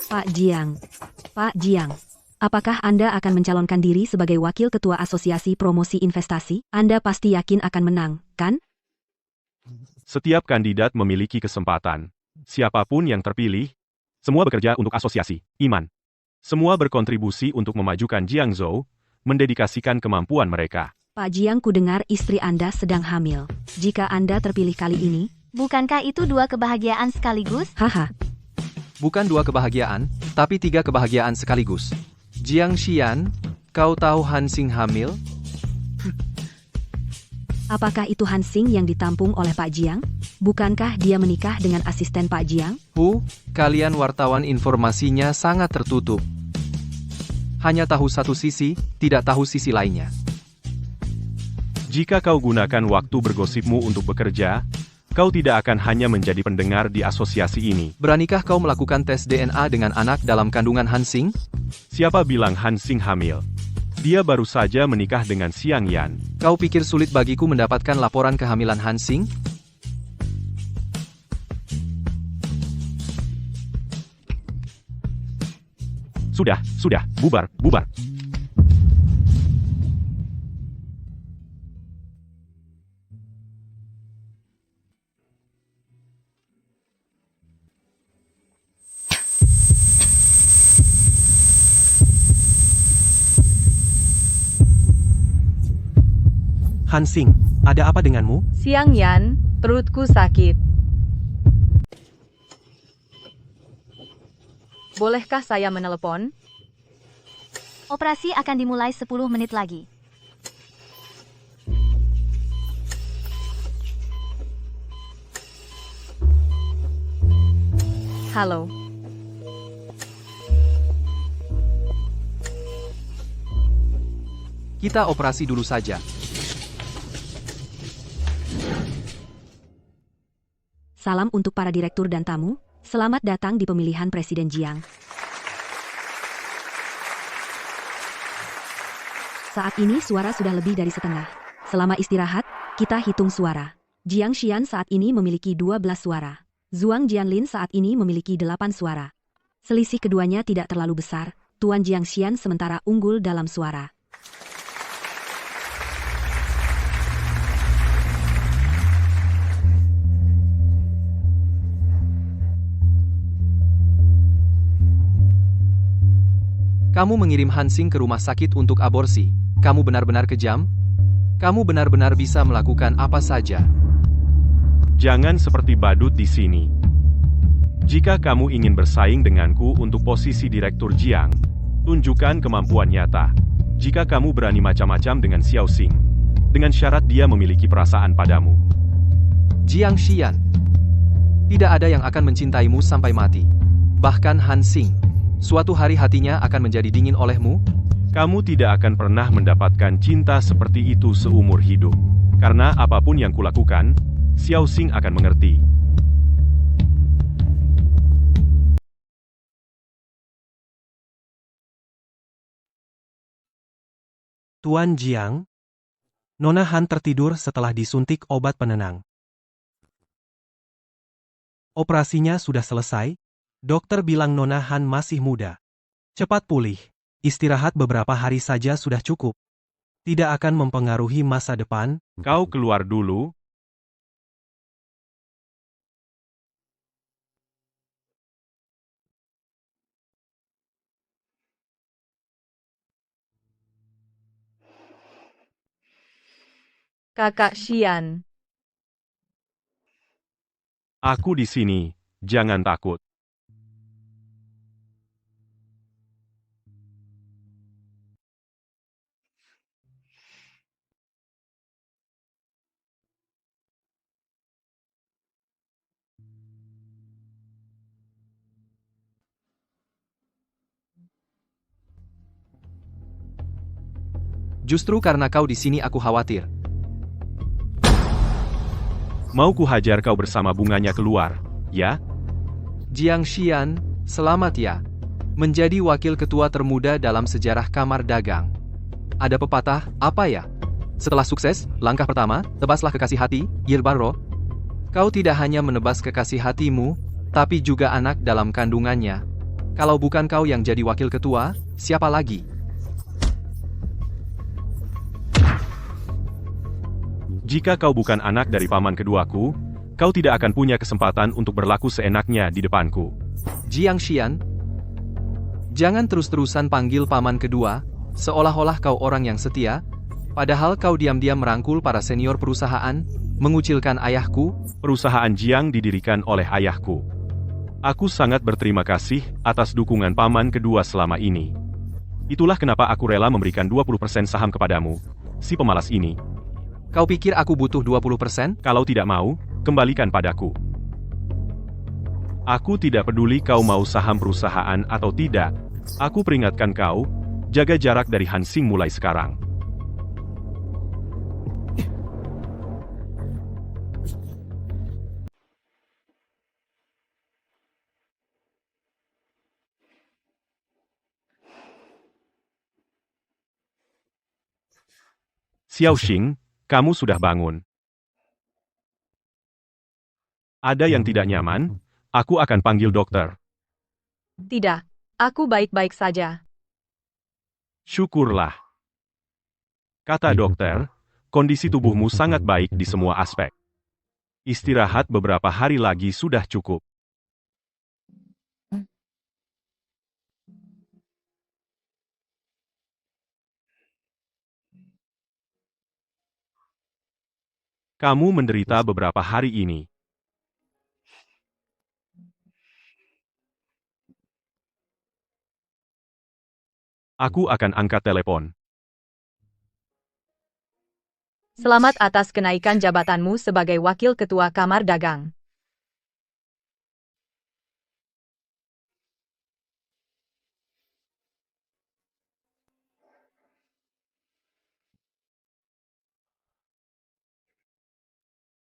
S2: Pak Jiang. Pak Jiang. Apakah Anda akan mencalonkan diri sebagai Wakil Ketua Asosiasi Promosi Investasi? Anda pasti yakin akan menang, kan?
S7: Setiap kandidat memiliki kesempatan. Siapapun yang terpilih, semua bekerja untuk asosiasi, Iman. Semua berkontribusi untuk memajukan Jiangzhou, mendedikasikan kemampuan mereka.
S2: Pak Jiang, ku dengar istri Anda sedang hamil. Jika Anda terpilih kali ini,
S4: Bukankah itu 2 kebahagiaan sekaligus?
S2: haha,
S5: Bukan 2 kebahagiaan, tapi 3 kebahagiaan sekaligus. Jiang Xian, kau tahu Hansing hamil?
S2: apakah itu Hansing yang ditampung oleh Pak Jiang? Bukankah dia menikah dengan asisten Pak Jiang?
S5: Kalian wartawan informasinya sangat tertutup. Hanya tahu satu sisi, tidak tahu sisi lainnya.
S7: Jika kau gunakan waktu bergosipmu untuk bekerja, kau tidak akan hanya menjadi pendengar di asosiasi ini.
S5: Beranikah kau melakukan tes DNA dengan anak dalam kandungan Hansing?
S7: Siapa bilang Hansing hamil? Dia baru saja menikah dengan Xiang Yan.
S5: Kau pikir sulit bagiku mendapatkan laporan kehamilan Hansing?
S7: Sudah, bubar.
S9: Hansing, ada apa denganmu?
S6: Siang Yan, perutku sakit. Bolehkah saya menelepon?
S4: Operasi akan dimulai 10 menit lagi.
S6: Halo.
S5: Kita operasi dulu saja.
S2: Salam untuk para direktur dan tamu. Selamat datang di pemilihan Presiden Jiang. Saat ini suara sudah lebih dari setengah. Selama istirahat, kita hitung suara. Jiang Xian saat ini memiliki 12 suara. Zhuang Jianlin saat ini memiliki 8 suara. Selisih keduanya tidak terlalu besar. Tuan Jiang Xian sementara unggul dalam suara.
S5: Kamu mengirim Hansing ke rumah sakit untuk aborsi. Kamu benar-benar kejam? Kamu benar-benar bisa melakukan apa saja.
S7: Jangan seperti badut di sini. Jika kamu ingin bersaing denganku untuk posisi Direktur Jiang, tunjukkan kemampuan nyata. Jika kamu berani macam-macam dengan Xiao Xing, dengan syarat dia memiliki perasaan padamu.
S5: Jiang Xian. Tidak ada yang akan mencintaimu sampai mati. Bahkan Hansing. Suatu hari hatinya akan menjadi dingin olehmu?
S7: Kamu tidak akan pernah mendapatkan cinta seperti itu seumur hidup. Karena apapun yang kulakukan, Xiao Xing akan mengerti.
S9: Tuan Jiang, Nona Han tertidur setelah disuntik obat penenang. Operasinya sudah selesai. Dokter bilang Nona Han masih muda. Cepat pulih. Istirahat beberapa hari saja sudah cukup. Tidak akan mempengaruhi masa depan.
S7: Kau keluar dulu.
S6: Kakak Xian.
S7: Aku di sini. Jangan takut.
S5: Justru karena kau di sini aku khawatir.
S7: Mau ku hajar kau bersama bunganya keluar, ya?
S5: Jiang Xian, selamat ya. Menjadi wakil ketua termuda dalam sejarah kamar dagang. Ada pepatah, apa ya? Setelah sukses, langkah pertama, tebaslah kekasih hati, Yilbaro. Kau tidak hanya menebas kekasih hatimu, tapi juga anak dalam kandungannya. Kalau bukan kau yang jadi wakil ketua, siapa lagi?
S7: Jika kau bukan anak dari paman keduaku, kau tidak akan punya kesempatan untuk berlaku seenaknya di depanku.
S5: Jiang Xian, jangan terus-terusan panggil paman kedua, seolah-olah kau orang yang setia, padahal kau diam-diam merangkul para senior perusahaan, mengucilkan ayahku.
S7: Perusahaan Jiang didirikan oleh ayahku. Aku sangat berterima kasih atas dukungan paman kedua selama ini. Itulah kenapa aku rela memberikan 20% saham kepadamu, si pemalas ini.
S5: Kau pikir aku butuh 20%?
S7: Kalau tidak mau, kembalikan padaku. Aku tidak peduli kau mau saham perusahaan atau tidak. Aku peringatkan kau, jaga jarak dari Hansing mulai sekarang. Xiaoxing, kamu sudah bangun. Ada yang tidak nyaman? Aku akan panggil dokter.
S6: Tidak, aku baik-baik saja.
S7: Syukurlah. Kata dokter, kondisi tubuhmu sangat baik di semua aspek. Istirahat beberapa hari lagi sudah cukup. Kamu menderita beberapa hari ini. Aku akan angkat telepon.
S6: Selamat atas kenaikan jabatanmu sebagai wakil ketua kamar dagang.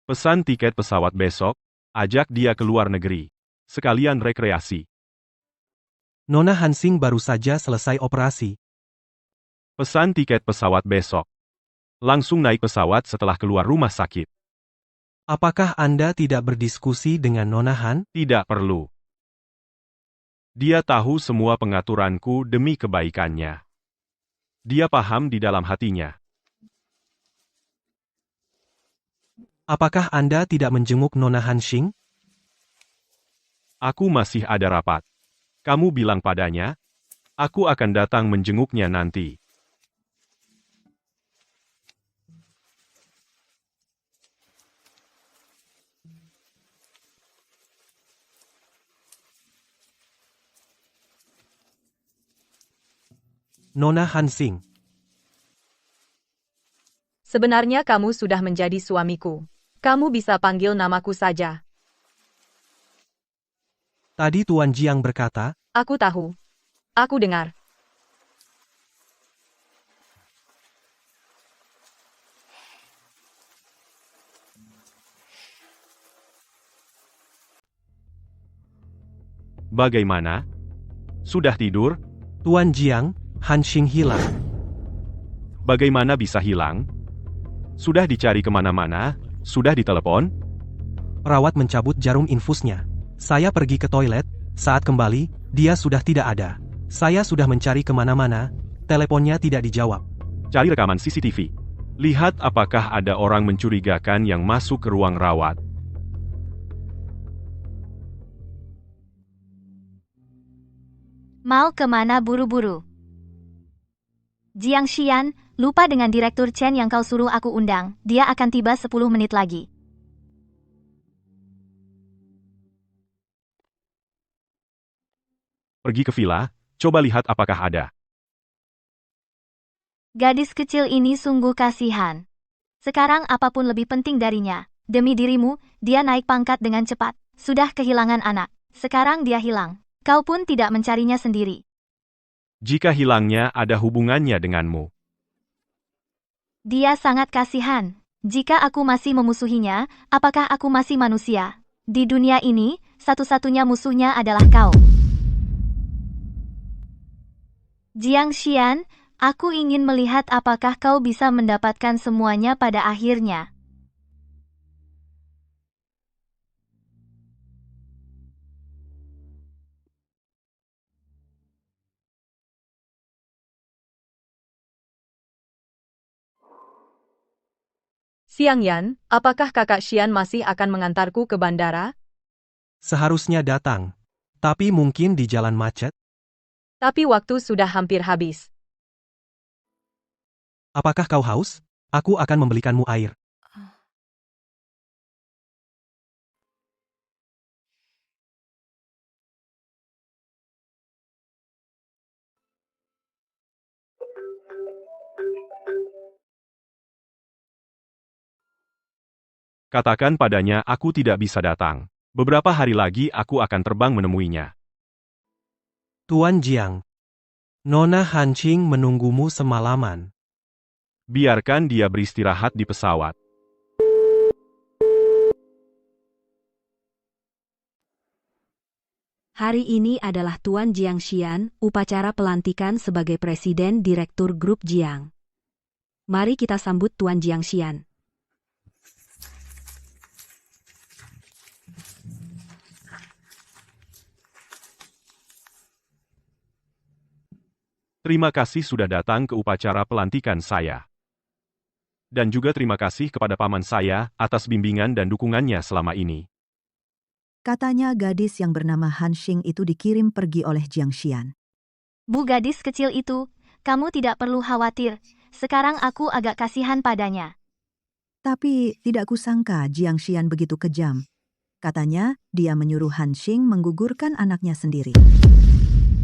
S7: Pesan tiket pesawat besok, ajak dia ke luar negeri. Sekalian rekreasi.
S9: Nona Hansing baru saja selesai operasi.
S7: Pesan tiket pesawat besok. Langsung naik pesawat setelah keluar rumah sakit.
S9: Apakah Anda tidak berdiskusi dengan Nona Han?
S7: Tidak perlu. Dia tahu semua pengaturanku demi kebaikannya. Dia paham di dalam hatinya.
S9: Apakah Anda tidak menjenguk Nona Hansing?
S7: Aku masih ada rapat. Kamu bilang padanya, aku akan datang menjenguknya nanti.
S9: Nona Hansing.
S6: Sebenarnya kamu sudah menjadi suamiku. Kamu bisa panggil namaku saja.
S9: Tadi Tuan Jiang berkata,
S6: Aku tahu. Aku dengar.
S7: Bagaimana? Sudah tidur?
S9: Tuan Jiang, Hansing hilang.
S7: Bagaimana bisa hilang? Sudah dicari kemana-mana? Sudah ditelepon?
S9: Perawat mencabut jarum infusnya. Saya pergi ke toilet, saat kembali, dia sudah tidak ada. Saya sudah mencari kemana-mana, teleponnya tidak dijawab.
S7: Cari rekaman CCTV. Lihat apakah ada orang mencurigakan yang masuk ke ruang rawat.
S4: Mau kemana buru-buru? Jiang Xian, lupa dengan Direktur Chen yang kau suruh aku undang, dia akan tiba 10 menit lagi.
S7: Pergi ke villa, coba lihat apakah ada.
S4: Gadis kecil ini sungguh kasihan. Sekarang apapun lebih penting darinya. Demi dirimu, dia naik pangkat dengan cepat. Sudah kehilangan anak. Sekarang dia hilang. Kau pun tidak mencarinya sendiri.
S7: Jika hilangnya ada hubungannya denganmu.
S4: Dia sangat kasihan. Jika aku masih memusuhinya, apakah aku masih manusia? Di dunia ini, satu-satunya musuhnya adalah kau. Jiang Xian, aku ingin melihat apakah kau bisa mendapatkan semuanya pada akhirnya.
S6: Siang Yan, apakah kakak Xian masih akan mengantarku ke bandara?
S9: Seharusnya datang. Tapi mungkin di jalan macet.
S6: Tapi waktu sudah hampir habis.
S9: Apakah kau haus? Aku akan membelikanmu air.
S7: Katakan padanya aku tidak bisa datang. Beberapa hari lagi aku akan terbang menemuinya.
S9: Tuan Jiang. Nona Hanqing menunggumu semalaman.
S7: Biarkan dia beristirahat di pesawat.
S2: Hari ini adalah Tuan Jiang Xian, upacara pelantikan sebagai Presiden Direktur Grup Jiang. Mari kita sambut Tuan Jiang Xian.
S7: Terima kasih sudah datang ke upacara pelantikan saya. Dan juga terima kasih kepada paman saya atas bimbingan dan dukungannya selama ini.
S3: Katanya gadis yang bernama Hanqing itu dikirim pergi oleh Jiang Xian.
S4: Bu gadis kecil itu, kamu tidak perlu khawatir. Sekarang aku agak kasihan padanya.
S3: Tapi tidak kusangka Jiang Xian begitu kejam. Katanya dia menyuruh Hanqing menggugurkan anaknya sendiri.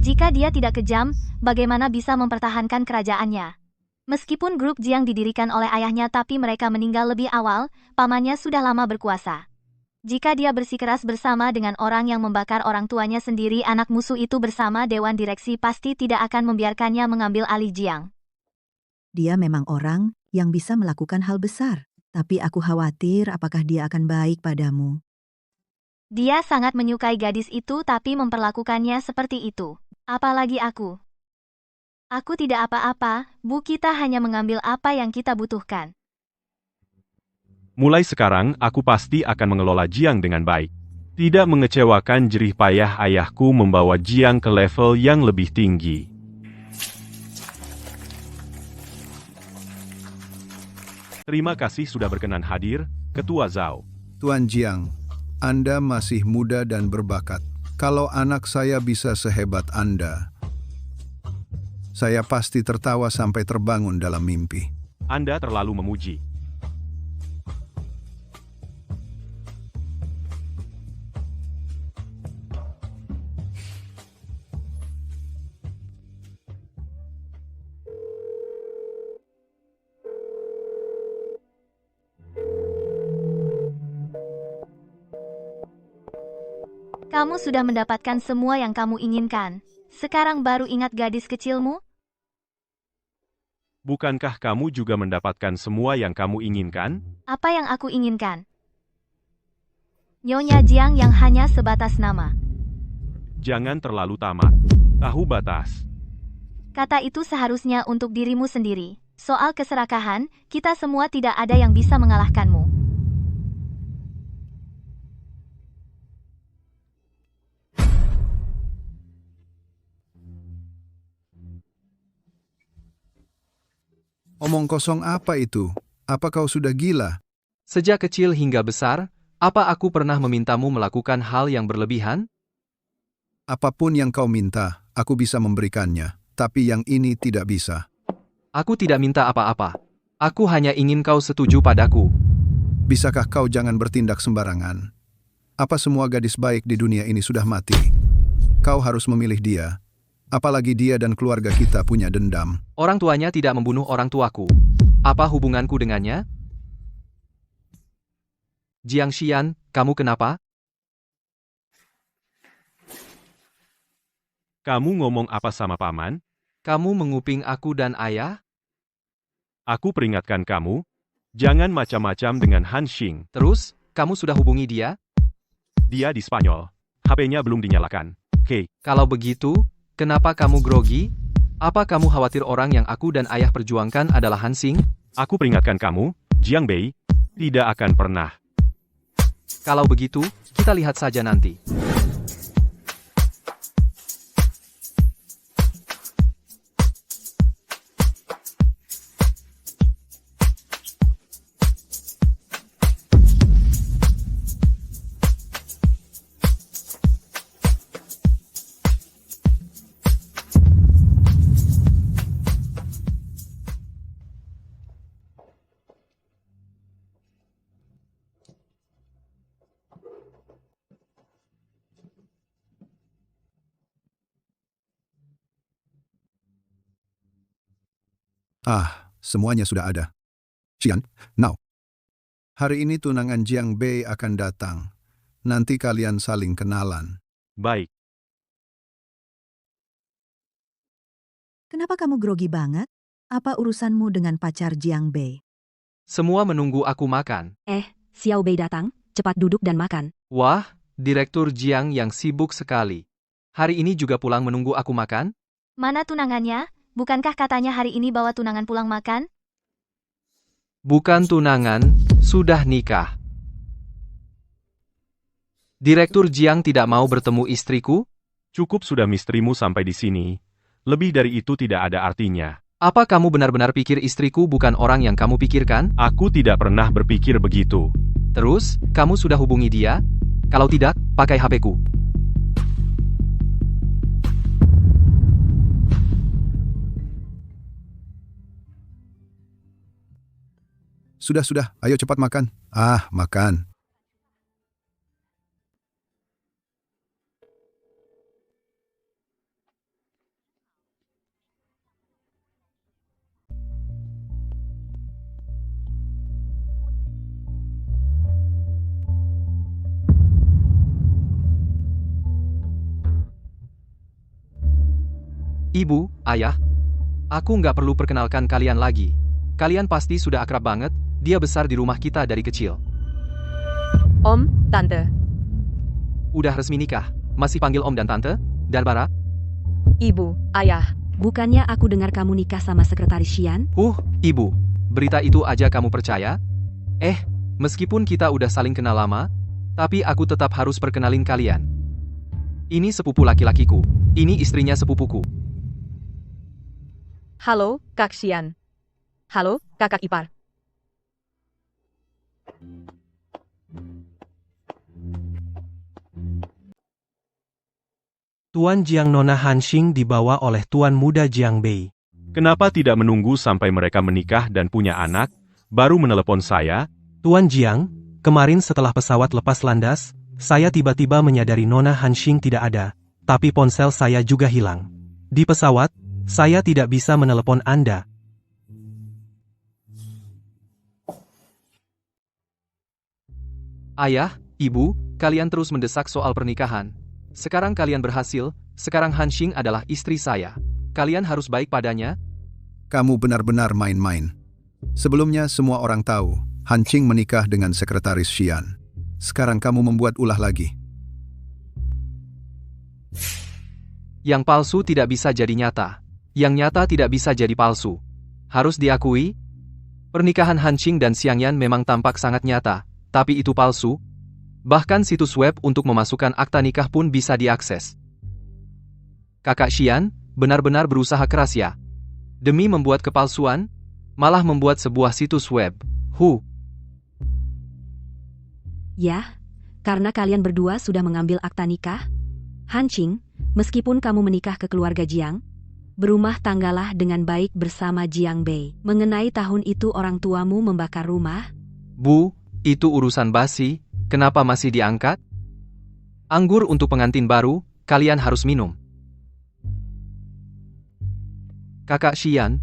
S4: Jika dia tidak kejam, bagaimana bisa mempertahankan kerajaannya? Meskipun grup Jiang didirikan oleh ayahnya tapi mereka meninggal lebih awal, pamannya sudah lama berkuasa. Jika dia bersikeras bersama dengan orang yang membakar orang tuanya sendiri, anak musuh itu bersama Dewan Direksi pasti tidak akan membiarkannya mengambil alih Jiang.
S3: Dia memang orang yang bisa melakukan hal besar, tapi aku khawatir apakah dia akan baik padamu.
S4: Dia sangat menyukai gadis itu tapi memperlakukannya seperti itu. Apalagi aku. Aku tidak apa-apa, Bu, kita hanya mengambil apa yang kita butuhkan.
S7: Mulai sekarang aku pasti akan mengelola Jiang dengan baik. Tidak mengecewakan jerih payah ayahku membawa Jiang ke level yang lebih tinggi. Terima kasih sudah berkenan hadir, Ketua Zhao.
S1: Tuan Jiang, Anda masih muda dan berbakat. Kalau anak saya bisa sehebat Anda, saya pasti tertawa sampai terbangun dalam mimpi.
S7: Anda terlalu memuji.
S4: Kamu sudah mendapatkan semua yang kamu inginkan. Sekarang baru ingat gadis kecilmu?
S7: Bukankah kamu juga mendapatkan semua yang kamu inginkan?
S4: Apa yang aku inginkan? Nyonya Jiang yang hanya sebatas nama.
S7: Jangan terlalu tamak. Tahu batas.
S4: Kata itu seharusnya untuk dirimu sendiri. Soal keserakahan, kita semua tidak ada yang bisa mengalahkanmu.
S1: Omong kosong apa itu? Apa kau sudah gila?
S5: Sejak kecil hingga besar, apa aku pernah memintamu melakukan hal yang berlebihan?
S1: Apapun yang kau minta, aku bisa memberikannya. Tapi yang ini tidak bisa.
S5: Aku tidak minta apa-apa. Aku hanya ingin kau setuju padaku.
S1: Bisakah kau jangan bertindak sembarangan? Apa semua gadis baik di dunia ini sudah mati? Kau harus memilih dia. Apalagi dia dan keluarga kita punya dendam.
S5: Orang tuanya tidak membunuh orang tuaku. Apa hubunganku dengannya? Jiang Xian, kamu kenapa?
S7: Kamu ngomong apa sama paman?
S5: Kamu menguping aku dan ayah?
S7: Aku peringatkan kamu, jangan macam-macam dengan Han Xing.
S5: Terus, kamu sudah hubungi dia?
S7: Dia di Spanyol. HP-nya belum dinyalakan. Oke.
S5: Kalau begitu, kenapa kamu grogi? Apa kamu khawatir orang yang aku dan ayah perjuangkan adalah Han Xing?
S7: Aku peringatkan kamu, Jiang Bei, tidak akan pernah.
S5: Kalau begitu, kita lihat saja nanti.
S1: Semuanya sudah ada. Xian, now. Hari ini tunangan Jiang Bei akan datang. Nanti kalian saling kenalan.
S7: Baik.
S3: Kenapa kamu grogi banget? Apa urusanmu dengan pacar Jiang Bei?
S5: Semua menunggu aku makan.
S2: Xiao Bei datang, cepat duduk dan makan.
S5: Wah, Direktur Jiang yang sibuk sekali. Hari ini juga pulang menunggu aku makan?
S4: Mana tunangannya? Bukankah katanya hari ini bawa tunangan pulang makan?
S5: Bukan tunangan, sudah nikah. Direktur Jiang tidak mau bertemu istriku?
S7: Cukup sudah misterimu sampai di sini. Lebih dari itu tidak ada artinya.
S5: Apa kamu benar-benar pikir istriku bukan orang yang kamu pikirkan?
S7: Aku tidak pernah berpikir begitu.
S5: Terus, kamu sudah hubungi dia? Kalau tidak, pakai HP-ku.
S1: Sudah, ayo cepat makan. Makan.
S5: Ibu, ayah, aku nggak perlu perkenalkan kalian lagi. Kalian pasti sudah akrab banget, dia besar di rumah kita dari kecil.
S6: Om, Tante,
S5: Udah resmi nikah, masih panggil Om dan Tante? Darbara?
S6: Ibu, Ayah.
S2: Bukannya aku dengar kamu nikah sama sekretaris Xian?
S5: Ibu, berita itu aja kamu percaya? Meskipun kita udah saling kenal lama, tapi aku tetap harus perkenalin kalian. Ini sepupu laki-lakiku, ini istrinya sepupuku.
S6: Halo, Kak Xian. Halo, kakak ipar.
S9: Tuan Jiang Nona Han Xing dibawa oleh Tuan Muda Jiang Bei.
S7: Kenapa tidak menunggu sampai mereka menikah dan punya anak, baru menelepon saya?
S9: Tuan Jiang, kemarin setelah pesawat lepas landas, saya tiba-tiba menyadari Nona Han Xing tidak ada, tapi ponsel saya juga hilang. Di pesawat, saya tidak bisa menelepon Anda.
S5: Ayah, Ibu, kalian terus mendesak soal pernikahan. Sekarang kalian berhasil, sekarang Han Xing adalah istri saya. Kalian harus baik padanya.
S1: Kamu benar-benar main-main. Sebelumnya semua orang tahu, Han Xing menikah dengan sekretaris Xian. Sekarang kamu membuat ulah lagi.
S5: Yang palsu tidak bisa jadi nyata. Yang nyata tidak bisa jadi palsu. Harus diakui, pernikahan Han Xing dan Xiang Yan memang tampak sangat nyata, tapi itu palsu. Bahkan situs web untuk memasukkan akta nikah pun bisa diakses. Kakak Xian benar-benar berusaha keras ya. Demi membuat kepalsuan, malah membuat sebuah situs web.
S2: Ya, karena kalian berdua sudah mengambil akta nikah. Han Xing, meskipun kamu menikah ke keluarga Jiang, berumah tanggalah dengan baik bersama Jiang Bei. Mengenai tahun itu orang tuamu membakar rumah.
S5: Bu, itu urusan basi, kenapa masih diangkat? Anggur untuk pengantin baru, kalian harus minum. Kakak Xian,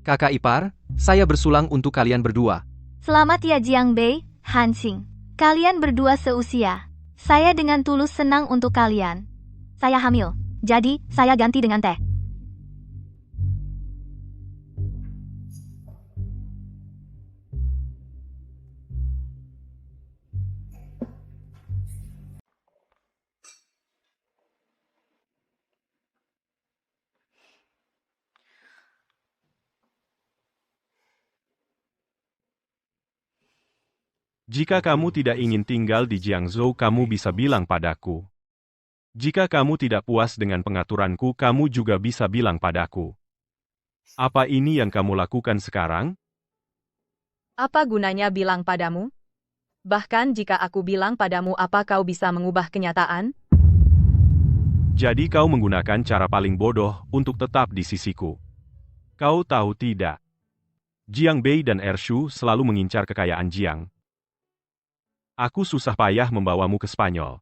S5: kakak ipar, saya bersulang untuk kalian berdua.
S4: Selamat ya Jiang Bei, Han Xing. Kalian berdua seusia. Saya dengan tulus senang untuk kalian. Saya hamil, jadi saya ganti dengan teh.
S7: Jika kamu tidak ingin tinggal di Jiangzhou, kamu bisa bilang padaku. Jika kamu tidak puas dengan pengaturanku, kamu juga bisa bilang padaku. Apa ini yang kamu lakukan sekarang?
S6: Apa gunanya bilang padamu? Bahkan jika aku bilang padamu, apa kau bisa mengubah kenyataan?
S7: Jadi kau menggunakan cara paling bodoh untuk tetap di sisiku. Kau tahu tidak? Jiang Bei dan Ershu selalu mengincar kekayaan Jiang. Aku susah payah membawamu ke Spanyol.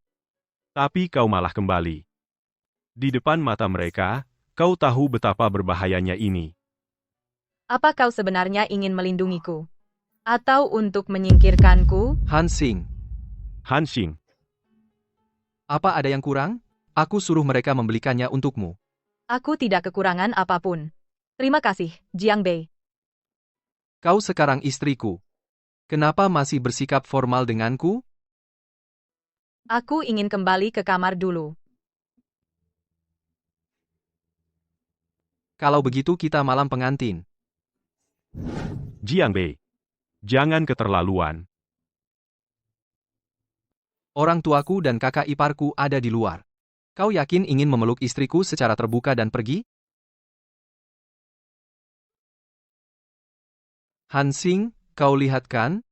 S7: Tapi kau malah kembali. Di depan mata mereka, kau tahu betapa berbahayanya ini.
S6: Apa kau sebenarnya ingin melindungiku? Atau untuk menyingkirkanku?
S5: Han Xing,
S7: Han Xing,
S5: apa ada yang kurang? Aku suruh mereka membelikannya untukmu.
S6: Aku tidak kekurangan apapun. Terima kasih, Jiang Bei.
S5: Kau sekarang istriku. Kenapa masih bersikap formal denganku?
S6: Aku ingin kembali ke kamar dulu.
S5: Kalau begitu kita malam pengantin.
S7: Jiang Bei. Jangan keterlaluan.
S5: Orang tuaku dan kakak iparku ada di luar. Kau yakin ingin memeluk istriku secara terbuka dan pergi? Han Xing, kau lihat kan?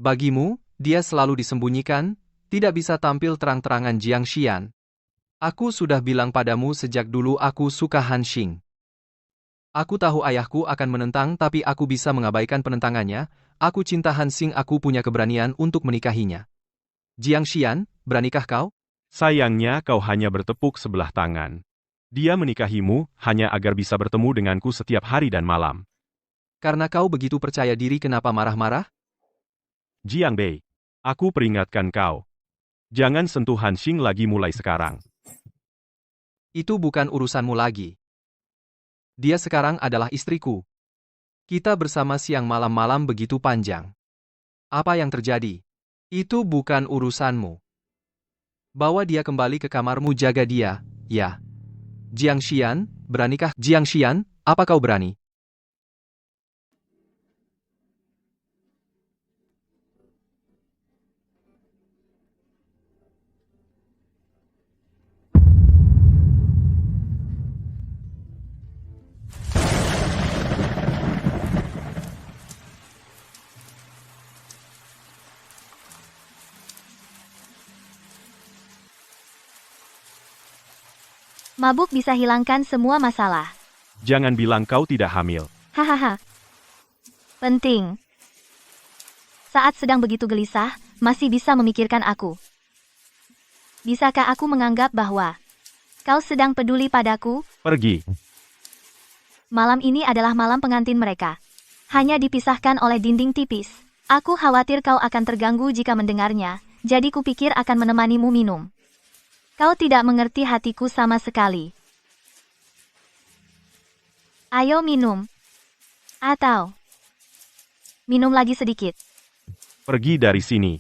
S5: Bagimu, dia selalu disembunyikan, tidak bisa tampil terang-terangan Jiang Xian. Aku sudah bilang padamu sejak dulu aku suka Han Xing. Aku tahu ayahku akan menentang tapi aku bisa mengabaikan penentangannya. Aku cinta Han Xing, aku punya keberanian untuk menikahinya. Jiang Xian, beranikah kau?
S7: Sayangnya kau hanya bertepuk sebelah tangan. Dia menikahimu hanya agar bisa bertemu denganku setiap hari dan malam.
S5: Karena kau begitu percaya diri, kenapa marah-marah?
S7: Jiang Bei, aku peringatkan kau. Jangan sentuh Han Xing lagi mulai sekarang.
S5: Itu bukan urusanmu lagi. Dia sekarang adalah istriku. Kita bersama siang malam-malam begitu panjang. Apa yang terjadi? Itu bukan urusanmu. Bawa dia kembali ke kamarmu, jaga dia, ya. Jiang Xian, beranikah? Jiang Xian, apa kau berani?
S4: Mabuk bisa hilangkan semua masalah.
S7: Jangan bilang kau tidak hamil.
S4: Hahaha. Penting. Saat sedang begitu gelisah, masih bisa memikirkan aku. Bisakah aku menganggap bahwa kau sedang peduli padaku?
S7: Pergi.
S4: Malam ini adalah malam pengantin mereka. Hanya dipisahkan oleh dinding tipis. Aku khawatir kau akan terganggu jika mendengarnya, jadi kupikir akan menemanimu minum. Kau tidak mengerti hatiku sama sekali. Ayo minum. Atau minum lagi sedikit.
S7: Pergi dari sini.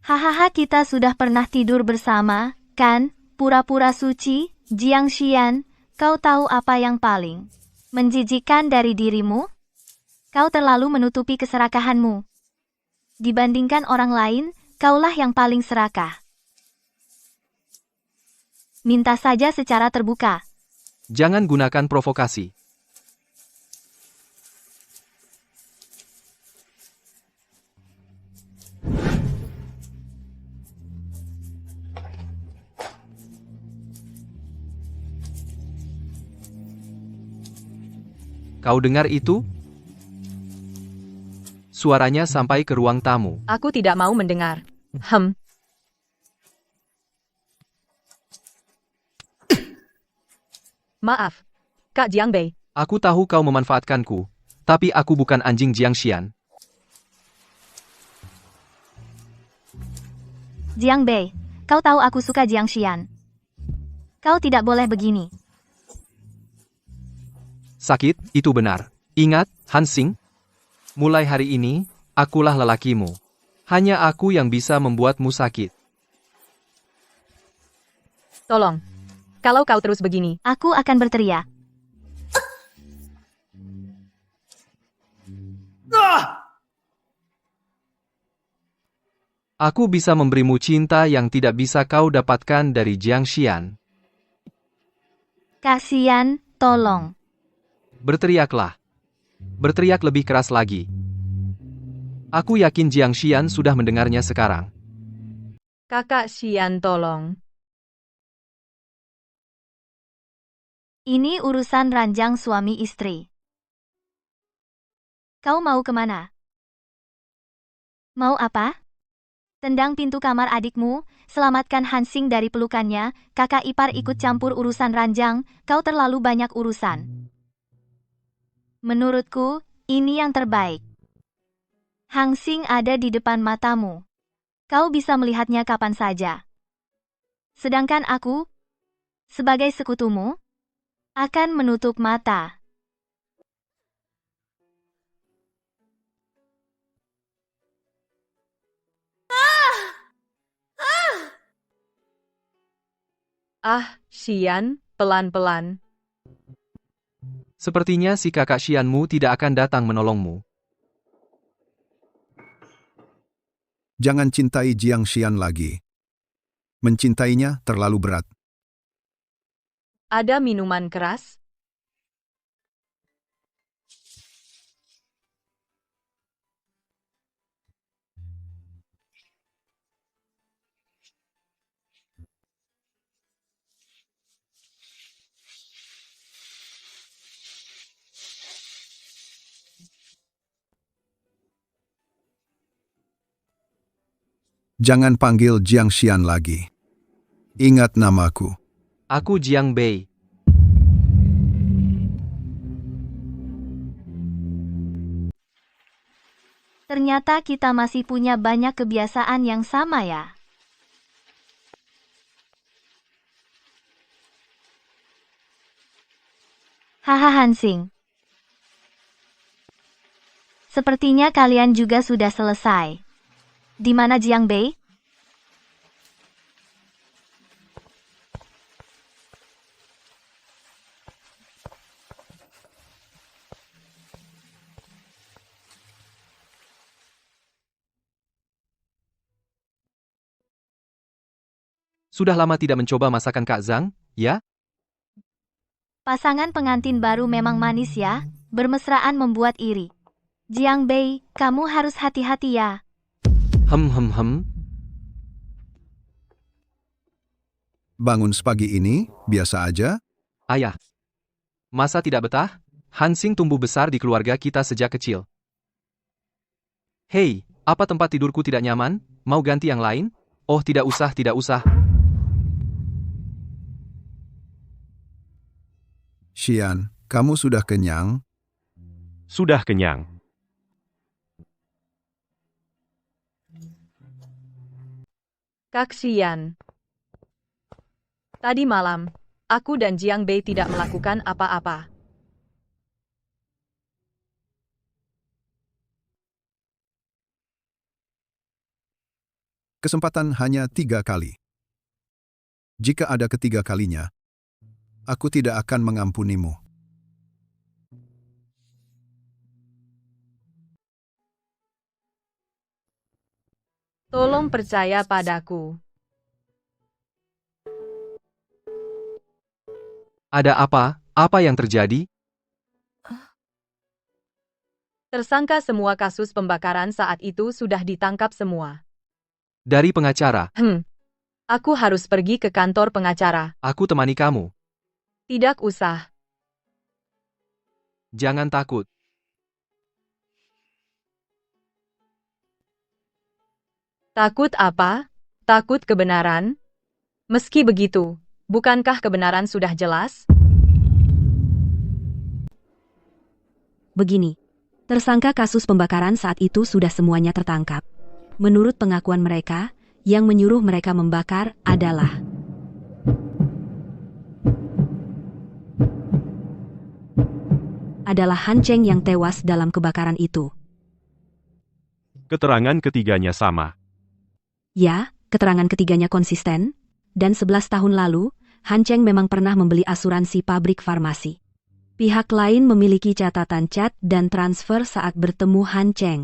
S4: Hahaha, kita sudah pernah tidur bersama, kan? Pura-pura suci, Jiang Xian. Kau tahu apa yang paling menjijikkan dari dirimu? Kau terlalu menutupi keserakahanmu. Dibandingkan orang lain, kaulah yang paling serakah. Minta saja secara terbuka.
S5: Jangan gunakan provokasi. Kau dengar itu? Suaranya sampai ke ruang tamu.
S6: Aku tidak mau mendengar. Maaf, Kak Jiang Bei.
S5: Aku tahu kau memanfaatkanku, tapi aku bukan anjing Jiangxian.
S4: Jiang Bei, kau tahu aku suka Jiangxian. Kau tidak boleh begini.
S5: Sakit, itu benar. Ingat, Hansing. Mulai hari ini, akulah lelakimu. Hanya aku yang bisa membuatmu sakit.
S6: Tolong. Kalau kau terus begini,
S4: Aku akan berteriak.
S5: Aku bisa memberimu cinta yang tidak bisa kau dapatkan dari Jiangxian.
S4: Kasian, tolong.
S5: Berteriaklah. Berteriak lebih keras lagi. Aku yakin Jiangxian sudah mendengarnya sekarang.
S6: Kakak Xian tolong.
S4: Ini urusan ranjang suami istri. Kau mau kemana? Mau apa? Tendang pintu kamar adikmu, selamatkan Hansing dari pelukannya, kakak ipar ikut campur urusan ranjang, kau terlalu banyak urusan. Menurutku, ini yang terbaik. Hansing ada di depan matamu. Kau bisa melihatnya kapan saja. Sedangkan aku, sebagai sekutumu, akan menutup mata.
S6: Xian, pelan-pelan.
S5: Sepertinya si kakak Xianmu tidak akan datang menolongmu.
S1: Jangan cintai Jiangxian lagi. Mencintainya terlalu berat.
S6: Ada minuman keras?
S1: Jangan panggil Jiangxian lagi. Ingat namaku.
S5: Aku Jiang Bei.
S4: Ternyata kita masih punya banyak kebiasaan yang sama ya. Haha Hansing. Sepertinya kalian juga sudah selesai. Di mana Jiang Bei?
S5: Sudah lama tidak mencoba masakan Kak Zhang, ya?
S4: Pasangan pengantin baru memang manis ya, bermesraan membuat iri. Jiang Bei, kamu harus hati-hati ya.
S1: Bangun sepagi ini, biasa aja.
S5: Ayah. Masa tidak betah? Hansing tumbuh besar di keluarga kita sejak kecil. Hei, apa tempat tidurku tidak nyaman? Mau ganti yang lain? Oh, tidak usah, tidak usah.
S1: Xian, kamu sudah kenyang?
S7: Sudah kenyang.
S6: Kak Xian. Tadi malam, aku dan Jiang Bei tidak melakukan apa-apa.
S1: Kesempatan hanya 3 kali. Jika ada ketiga kalinya, aku tidak akan mengampunimu.
S6: Tolong percaya padaku.
S5: Ada apa? Apa yang terjadi?
S6: Tersangka semua kasus pembakaran saat itu sudah ditangkap semua.
S5: Dari pengacara.
S6: Aku harus pergi ke kantor pengacara.
S5: Aku temani kamu.
S6: Tidak usah.
S5: Jangan takut.
S6: Takut apa? Takut kebenaran? Meski begitu, bukankah kebenaran sudah jelas?
S2: Begini, tersangka kasus pembakaran saat itu sudah semuanya tertangkap. Menurut pengakuan mereka, yang menyuruh mereka membakar adalah Han Cheng yang tewas dalam kebakaran itu.
S7: Keterangan ketiganya sama.
S2: Ya, keterangan ketiganya konsisten, dan 11 tahun lalu, Han Cheng memang pernah membeli asuransi pabrik farmasi. Pihak lain memiliki catatan cat dan transfer saat bertemu Han Cheng.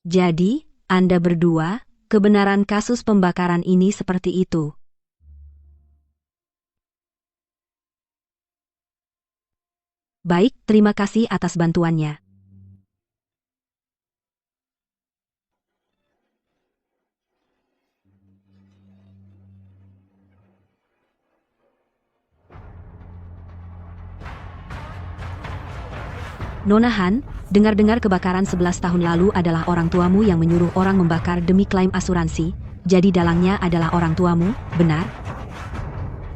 S2: Jadi, Anda berdua, kebenaran kasus pembakaran ini seperti itu. Baik, terima kasih atas bantuannya. Nona Han, dengar-dengar kebakaran 11 tahun lalu adalah orang tuamu yang menyuruh orang membakar demi klaim asuransi, jadi dalangnya adalah orang tuamu, benar?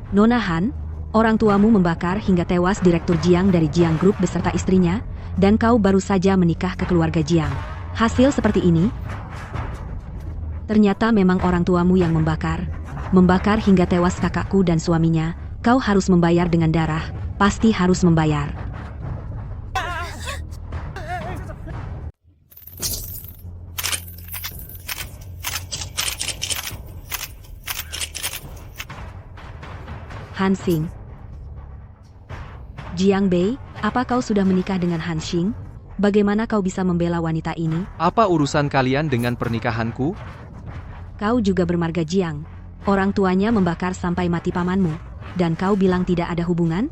S2: Nona Han, orang tuamu membakar hingga tewas Direktur Jiang dari Jiang Group beserta istrinya, dan kau baru saja menikah ke keluarga Jiang. Hasil seperti ini? Ternyata memang orang tuamu yang membakar hingga tewas kakakku dan suaminya. Kau harus membayar dengan darah, pasti harus membayar. Han Xing. Jiang Bei, apa kau sudah menikah dengan Han Xing? Bagaimana kau bisa membela wanita ini?
S5: Apa urusan kalian dengan pernikahanku?
S2: Kau juga bermarga Jiang. Orang tuanya membakar sampai mati pamanmu, dan kau bilang tidak ada hubungan?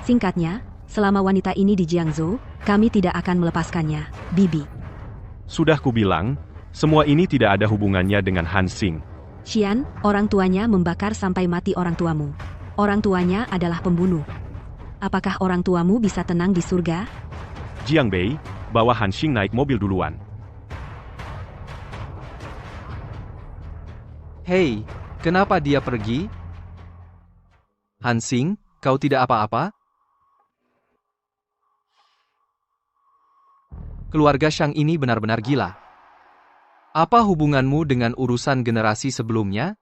S2: Singkatnya, selama wanita ini di Jiangzhou, kami tidak akan melepaskannya, Bibi.
S7: Sudah kubilang, semua ini tidak ada hubungannya dengan Han Xing.
S2: Xian, orang tuanya membakar sampai mati orang tuamu. Orang tuanya adalah pembunuh. Apakah orang tuamu bisa tenang di surga?
S7: Jiang Bei, bawa Han Xing naik mobil duluan.
S5: Hei, kenapa dia pergi? Han Xing, kau tidak apa-apa? Keluarga Shang ini benar-benar gila. Apa hubunganmu dengan urusan generasi sebelumnya?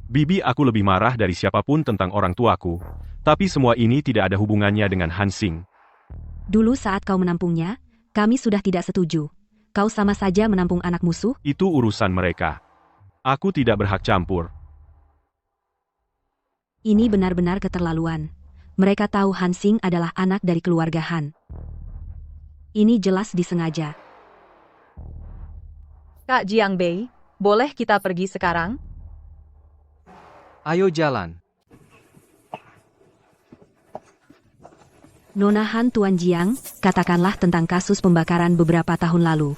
S7: Bibi, aku lebih marah dari siapapun tentang orang tuaku. Tapi semua ini tidak ada hubungannya dengan Han Xing.
S2: Dulu saat kau menampungnya, kami sudah tidak setuju. Kau sama saja menampung anak musuh?
S7: Itu urusan mereka. Aku tidak berhak campur.
S2: Ini benar-benar keterlaluan. Mereka tahu Han Xing adalah anak dari keluarga Han. Ini jelas disengaja.
S6: Kak Jiang Bei, boleh kita pergi sekarang?
S5: Ayo jalan.
S2: Nona Han Tuan Jiang, katakanlah tentang kasus pembakaran beberapa tahun lalu.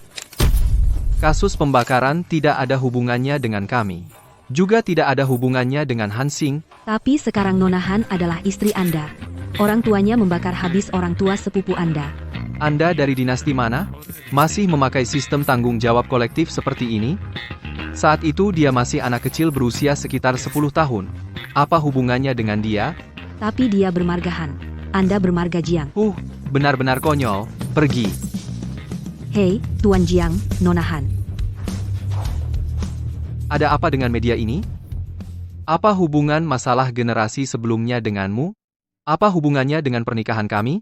S5: Kasus pembakaran tidak ada hubungannya dengan kami. Juga tidak ada hubungannya dengan Han Xing.
S2: Tapi sekarang Nona Han adalah istri Anda. Orang tuanya membakar habis orang tua sepupu Anda.
S5: Anda dari dinasti mana? Masih memakai sistem tanggung jawab kolektif seperti ini? Saat itu dia masih anak kecil berusia sekitar 10 tahun. Apa hubungannya dengan dia?
S2: Tapi dia bermarga Han. Anda bermarga Jiang.
S5: Benar-benar konyol. Pergi.
S2: Hei, Tuan Jiang, Nona Han.
S5: Ada apa dengan media ini? Apa hubungan masalah generasi sebelumnya denganmu? Apa hubungannya dengan pernikahan kami?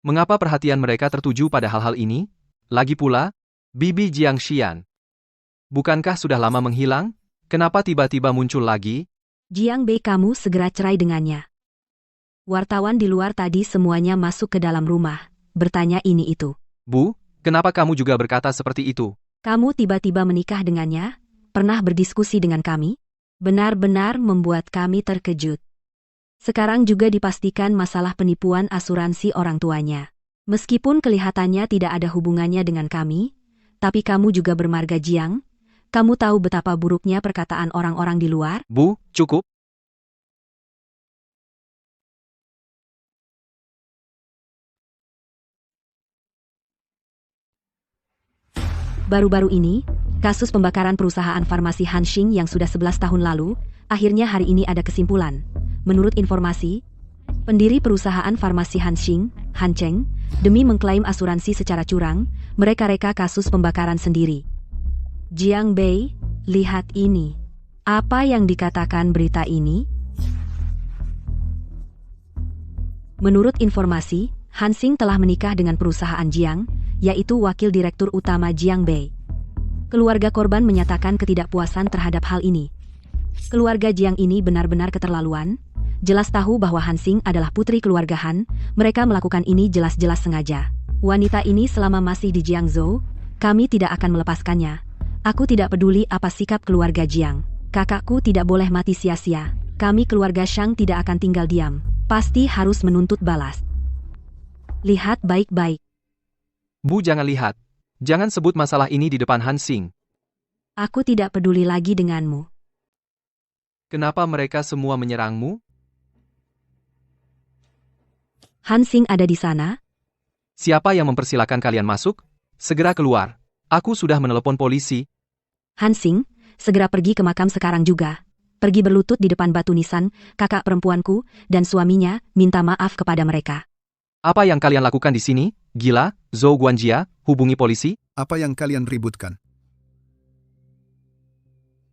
S5: Mengapa perhatian mereka tertuju pada hal-hal ini? Lagi pula, Bibi Jiang Xian. Bukankah sudah lama menghilang? Kenapa tiba-tiba muncul lagi?
S2: Jiang Bei, kamu segera cerai dengannya. Wartawan di luar tadi semuanya masuk ke dalam rumah, bertanya ini itu.
S5: Bu, kenapa kamu juga berkata seperti itu?
S2: Kamu tiba-tiba menikah dengannya? Pernah berdiskusi dengan kami? Benar-benar membuat kami terkejut. Sekarang juga dipastikan masalah penipuan asuransi orang tuanya. Meskipun kelihatannya tidak ada hubungannya dengan kami, tapi kamu juga bermarga Jiang. Kamu tahu betapa buruknya perkataan orang-orang di luar?
S5: Bu, cukup.
S2: Baru-baru ini, kasus pembakaran perusahaan farmasi Hansing yang sudah 11 tahun lalu, akhirnya hari ini ada kesimpulan. Menurut informasi, pendiri perusahaan farmasi Hansing, Han Cheng, demi mengklaim asuransi secara curang, mereka reka kasus pembakaran sendiri. Jiang Bei, lihat ini. Apa yang dikatakan berita ini? Menurut informasi, Hansing telah menikah dengan perusahaan Jiang, yaitu wakil direktur utama Jiang Bei. Keluarga korban menyatakan ketidakpuasan terhadap hal ini. Keluarga Jiang ini benar-benar keterlaluan. Jelas tahu bahwa Hansing adalah putri keluarga Han, mereka melakukan ini jelas-jelas sengaja. Wanita ini selama masih di Jiangzhou, kami tidak akan melepaskannya. Aku tidak peduli apa sikap keluarga Jiang. Kakakku tidak boleh mati sia-sia. Kami keluarga Shang tidak akan tinggal diam. Pasti harus menuntut balas. Lihat baik-baik.
S5: Bu, jangan lihat. Jangan sebut masalah ini di depan Hansing.
S2: Aku tidak peduli lagi denganmu.
S5: Kenapa mereka semua menyerangmu?
S2: Hansing ada di sana?
S5: Siapa yang mempersilakan kalian masuk? Segera keluar. Aku sudah menelepon polisi.
S2: Hansing, segera pergi ke makam sekarang juga. Pergi berlutut di depan batu nisan, kakak perempuanku, dan suaminya, minta maaf kepada mereka.
S5: Apa yang kalian lakukan di sini? Gila, Zhou Guanjia, hubungi polisi.
S1: Apa yang kalian ributkan?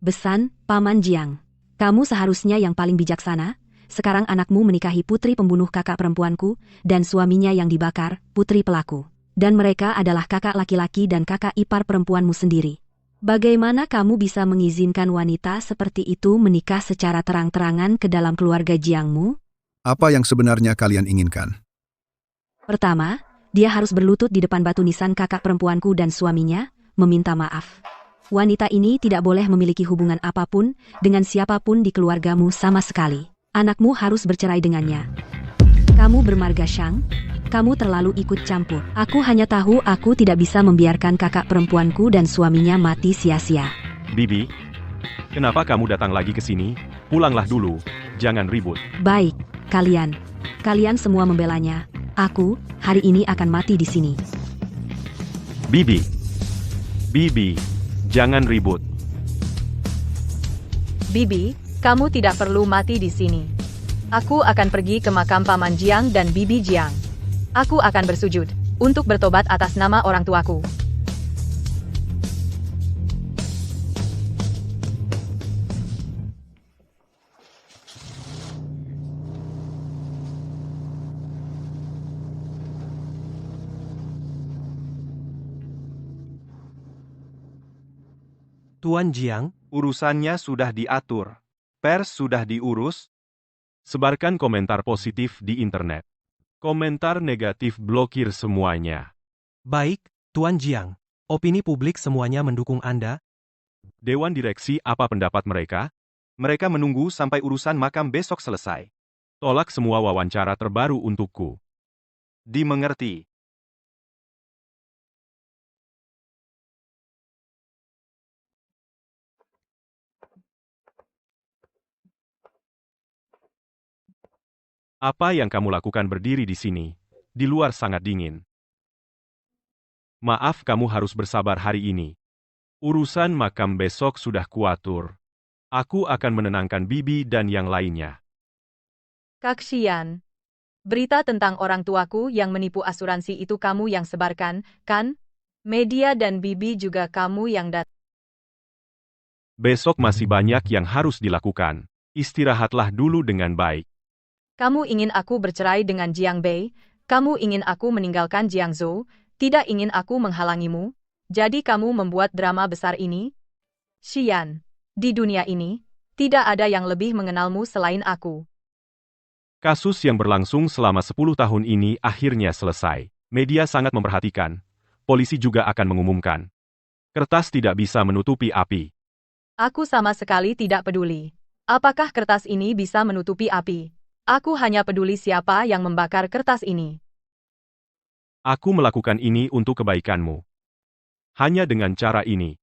S2: Besan, Paman Jiang. Kamu seharusnya yang paling bijaksana. Sekarang anakmu menikahi putri pembunuh kakak perempuanku, dan suaminya yang dibakar, putri pelaku. Dan mereka adalah kakak laki-laki dan kakak ipar perempuanmu sendiri. Bagaimana kamu bisa mengizinkan wanita seperti itu menikah secara terang-terangan ke dalam keluarga Jiangmu?
S1: Apa yang sebenarnya kalian inginkan?
S2: Pertama, dia harus berlutut di depan batu nisan kakak perempuanku dan suaminya, meminta maaf. Wanita ini tidak boleh memiliki hubungan apapun dengan siapapun di keluargamu sama sekali. Anakmu harus bercerai dengannya. Kamu bermarga Shang, kamu terlalu ikut campur. Aku hanya tahu aku tidak bisa membiarkan kakak perempuanku dan suaminya mati sia-sia.
S7: Bibi, kenapa kamu datang lagi ke sini? Pulanglah dulu, jangan ribut.
S2: Baik, kalian semua membelanya. Aku, hari ini akan mati di sini.
S7: Bibi, jangan ribut.
S6: Bibi, kamu tidak perlu mati di sini. Aku akan pergi ke makam Paman Jiang dan Bibi Jiang. Aku akan bersujud untuk bertobat atas nama orang tuaku.
S9: Tuan Jiang,
S8: Urusannya sudah diatur. Pers sudah diurus.
S7: Sebarkan komentar positif di internet. Komentar negatif blokir semuanya.
S9: baik, Tuan Jiang. Opini publik semuanya mendukung Anda.
S7: Dewan Direksi apa pendapat mereka?
S8: Mereka menunggu sampai urusan makam besok selesai.
S7: Tolak semua wawancara terbaru untukku.
S8: Dimengerti.
S7: Apa yang kamu lakukan berdiri di sini? Di luar sangat dingin. Maaf, kamu harus bersabar hari ini. Urusan makam besok sudah kuatur. Aku akan menenangkan Bibi dan yang lainnya.
S6: Kak Xian, berita tentang orang tuaku yang menipu asuransi itu kamu yang sebarkan, kan? Media dan Bibi juga kamu yang datang.
S7: Besok masih banyak yang harus dilakukan. Istirahatlah dulu dengan baik.
S6: Kamu ingin aku bercerai dengan Jiang Bei? Kamu ingin aku meninggalkan Jiangzhou? Tidak ingin aku menghalangimu? Jadi kamu membuat drama besar ini? Xian, di dunia ini, tidak ada yang lebih mengenalmu selain aku.
S7: Kasus yang berlangsung selama 10 tahun ini akhirnya selesai. Media sangat memperhatikan. Polisi juga akan mengumumkan. Kertas tidak bisa menutupi api.
S6: Aku sama sekali tidak peduli. Apakah kertas ini bisa menutupi api? Aku hanya peduli siapa yang membakar kertas ini.
S7: Aku melakukan ini untuk kebaikanmu. Hanya dengan cara ini,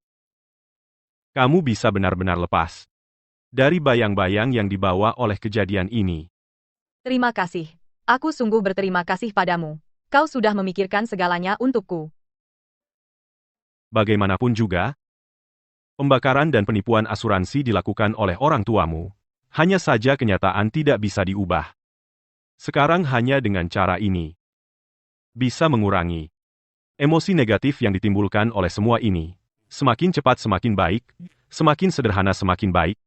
S7: kamu bisa benar-benar lepas dari bayang-bayang yang dibawa oleh kejadian ini.
S6: Terima kasih. Aku sungguh berterima kasih padamu. Kau sudah memikirkan segalanya untukku.
S7: Bagaimanapun juga, pembakaran dan penipuan asuransi dilakukan oleh orang tuamu. Hanya saja kenyataan tidak bisa diubah. Sekarang hanya dengan cara ini bisa mengurangi emosi negatif yang ditimbulkan oleh semua ini. Semakin cepat semakin baik, semakin sederhana semakin baik.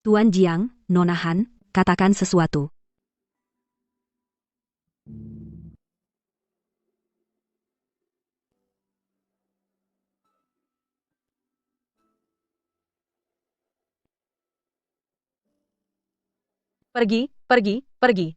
S2: Tuan Jiang, Nona Han, katakan sesuatu.
S6: Pergi, pergi, pergi.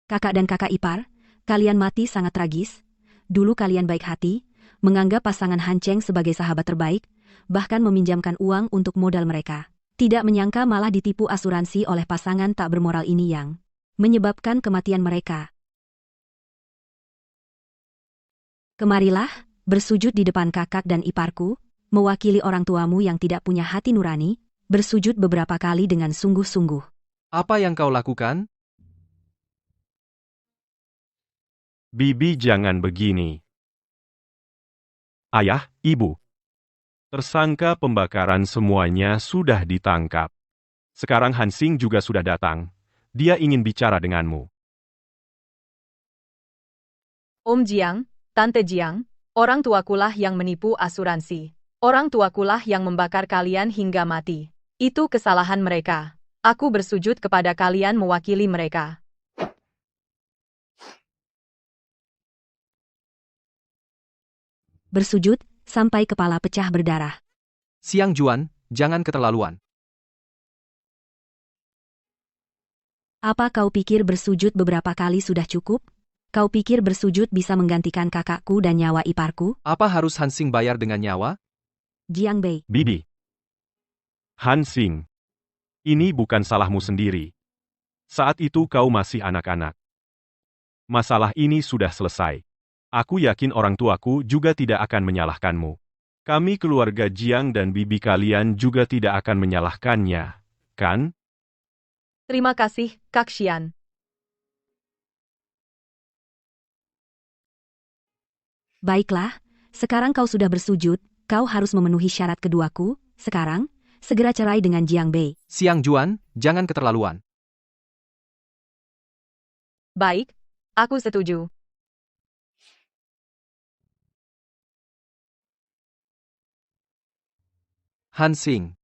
S2: Kakak dan kakak ipar, kalian mati sangat tragis. Dulu kalian baik hati, menganggap pasangan Han Cheng sebagai sahabat terbaik, bahkan meminjamkan uang untuk modal mereka. Tidak menyangka malah ditipu asuransi oleh pasangan tak bermoral ini yang menyebabkan kematian mereka. Kemarilah, bersujud di depan kakak dan iparku, mewakili orang tuamu yang tidak punya hati nurani, bersujud beberapa kali dengan sungguh-sungguh.
S5: Apa yang kau lakukan?
S7: Bibi jangan begini. Ayah, ibu. Tersangka pembakaran semuanya sudah ditangkap. Sekarang Hansing juga sudah datang. Dia ingin bicara denganmu.
S6: Om Jiang, Tante Jiang, orang tuakulah yang menipu asuransi. Orang tuakulah yang membakar kalian hingga mati. Itu kesalahan mereka. Aku bersujud kepada kalian mewakili mereka.
S2: Bersujud, sampai kepala pecah berdarah.
S5: Siang Juan, jangan keterlaluan.
S2: Apa kau pikir bersujud beberapa kali sudah cukup? Kau pikir bersujud bisa menggantikan kakakku dan nyawa iparku?
S5: Apa harus Hansing bayar dengan nyawa?
S2: Jiang Bei,
S7: Bibi. Hansing. Ini bukan salahmu sendiri. Saat itu kau masih anak-anak. Masalah ini sudah selesai. Aku yakin orang tuaku juga tidak akan menyalahkanmu. Kami keluarga Jiang dan bibi kalian juga tidak akan menyalahkannya, kan?
S6: Terima kasih, Kak Xian.
S2: baiklah, sekarang kau sudah bersujud, kau harus memenuhi syarat keduaku, sekarang, segera cerai dengan Jiang Bei.
S5: Siang Juan, jangan keterlaluan.
S6: Baik, aku setuju.
S5: Hansing.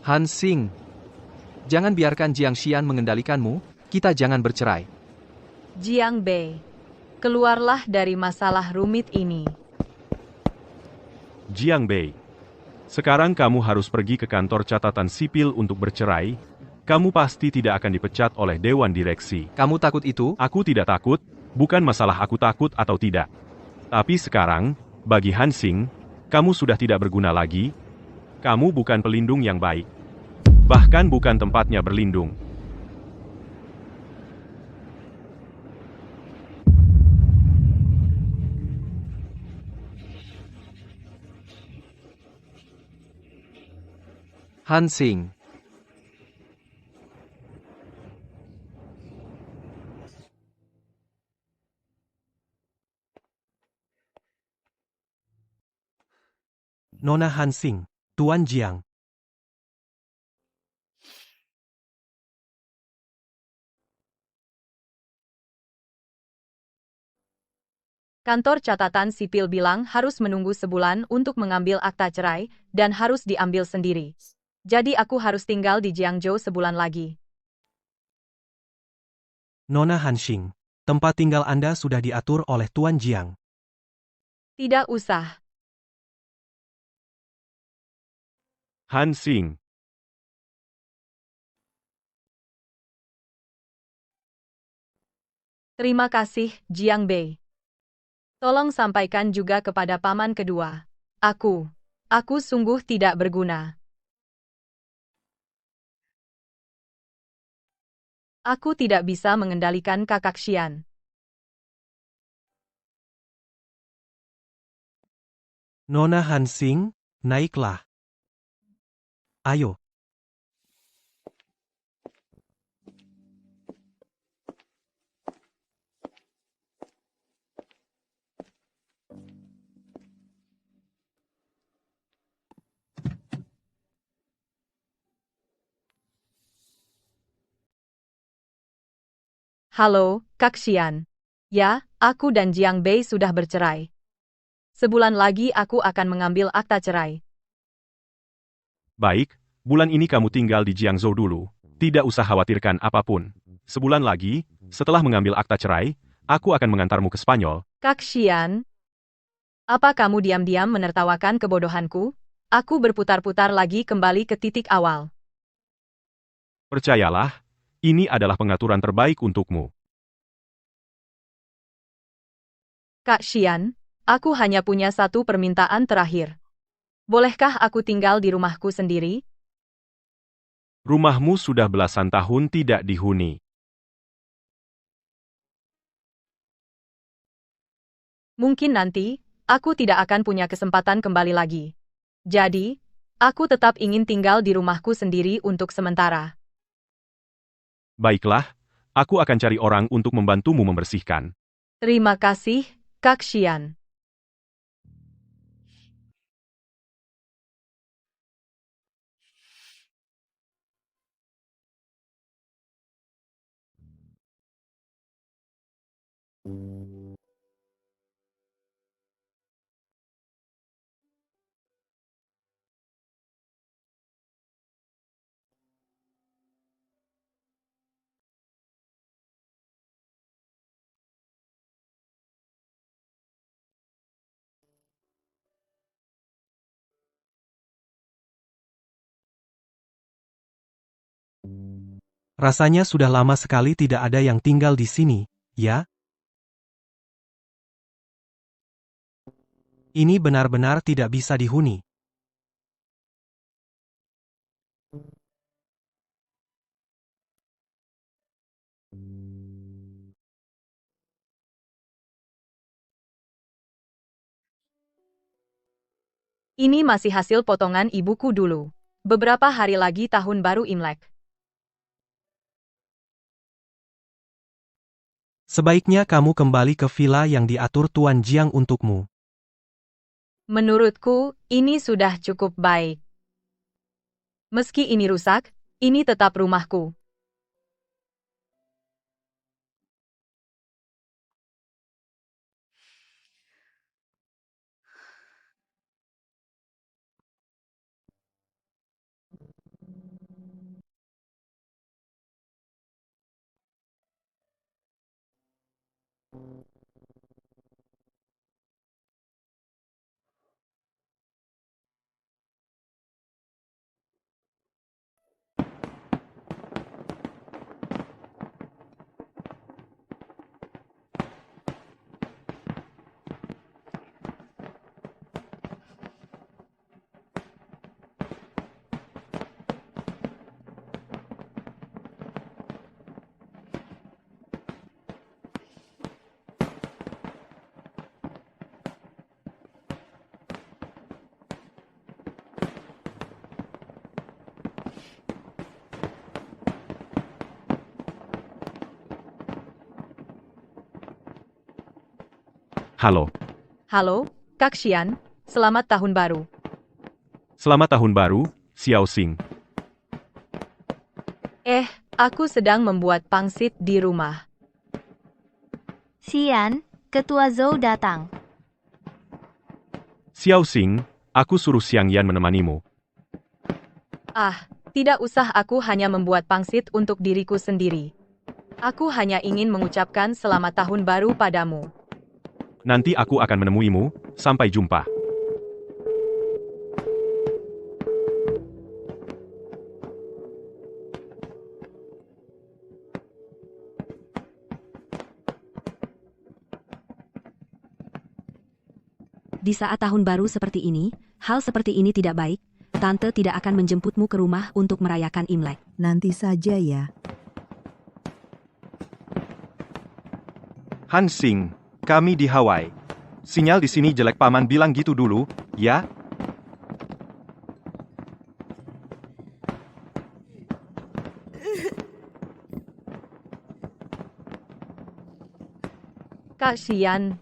S5: Hansing. Jangan biarkan Jiang Xian mengendalikanmu, kita jangan bercerai.
S6: Jiang Bei, keluarlah dari masalah rumit ini.
S7: Jiang Bei. Sekarang kamu harus pergi ke kantor catatan sipil untuk bercerai. Kamu pasti tidak akan dipecat oleh Dewan Direksi.
S5: Kamu takut itu?
S7: Aku tidak takut, bukan masalah aku takut atau tidak. Tapi sekarang, bagi Hansing, kamu sudah tidak berguna lagi. Kamu bukan pelindung yang baik. Bahkan bukan tempatnya berlindung.
S5: Hansing.
S9: Nona Hansing, Tuan Jiang.
S6: Kantor catatan sipil bilang harus menunggu sebulan untuk mengambil akta cerai, dan harus diambil sendiri. Jadi aku harus tinggal di Jiangzhou sebulan lagi.
S9: Nona Hansing, tempat tinggal Anda sudah diatur oleh Tuan Jiang.
S6: Tidak usah.
S7: Hansing.
S6: Terima kasih, Jiang Bei. Tolong sampaikan juga kepada paman kedua. Aku sungguh tidak berguna. Aku tidak bisa mengendalikan kakak Xian.
S9: Nona Hansing, naiklah. Ayo.
S6: Halo, Kak Xian. Ya, aku dan Jiang Bei sudah bercerai. Sebulan lagi aku akan mengambil akta cerai.
S7: Baik, bulan ini kamu tinggal di Jiangzhou dulu. Tidak usah khawatirkan apapun. Sebulan lagi, setelah mengambil akta cerai, aku akan mengantarmu ke Spanyol.
S6: Kak Xian, apa kamu diam-diam menertawakan kebodohanku? Aku berputar-putar lagi kembali ke titik awal.
S7: Percayalah, ini adalah pengaturan terbaik untukmu.
S6: Kak Xian, aku hanya punya satu permintaan terakhir. Bolehkah aku tinggal di rumahku sendiri?
S7: Rumahmu sudah belasan tahun tidak dihuni.
S6: Mungkin nanti, aku tidak akan punya kesempatan kembali lagi. Jadi, aku tetap ingin tinggal di rumahku sendiri untuk sementara.
S7: Baiklah, aku akan cari orang untuk membantumu membersihkan.
S6: Terima kasih, Kak Xian.
S9: Rasanya sudah lama sekali tidak ada yang tinggal di sini, ya? Ini benar-benar tidak bisa dihuni.
S6: Ini masih hasil potongan ibuku dulu. Beberapa hari lagi tahun baru Imlek.
S9: Sebaiknya kamu kembali ke villa yang diatur Tuan Jiang untukmu.
S6: Menurutku, ini sudah cukup baik. Meski ini rusak, ini tetap rumahku.
S7: Halo.
S6: Halo, Kak Xian. Selamat tahun baru.
S7: Selamat tahun baru, Xiao Xing.
S6: Aku sedang membuat pangsit di rumah.
S4: Xian, Ketua Zhou datang.
S7: Xiao Xing, aku suruh Xiang Yan menemanimu.
S6: Tidak usah, aku hanya membuat pangsit untuk diriku sendiri. Aku hanya ingin mengucapkan selamat tahun baru padamu.
S7: Nanti aku akan menemuimu, sampai jumpa.
S2: Di saat tahun baru seperti ini, hal seperti ini tidak baik. Tante tidak akan menjemputmu ke rumah untuk merayakan Imlek.
S3: Nanti saja ya.
S8: Hansing, kami di Hawaii. Sinyal di sini jelek, paman bilang gitu dulu, ya?
S6: Kak Xian.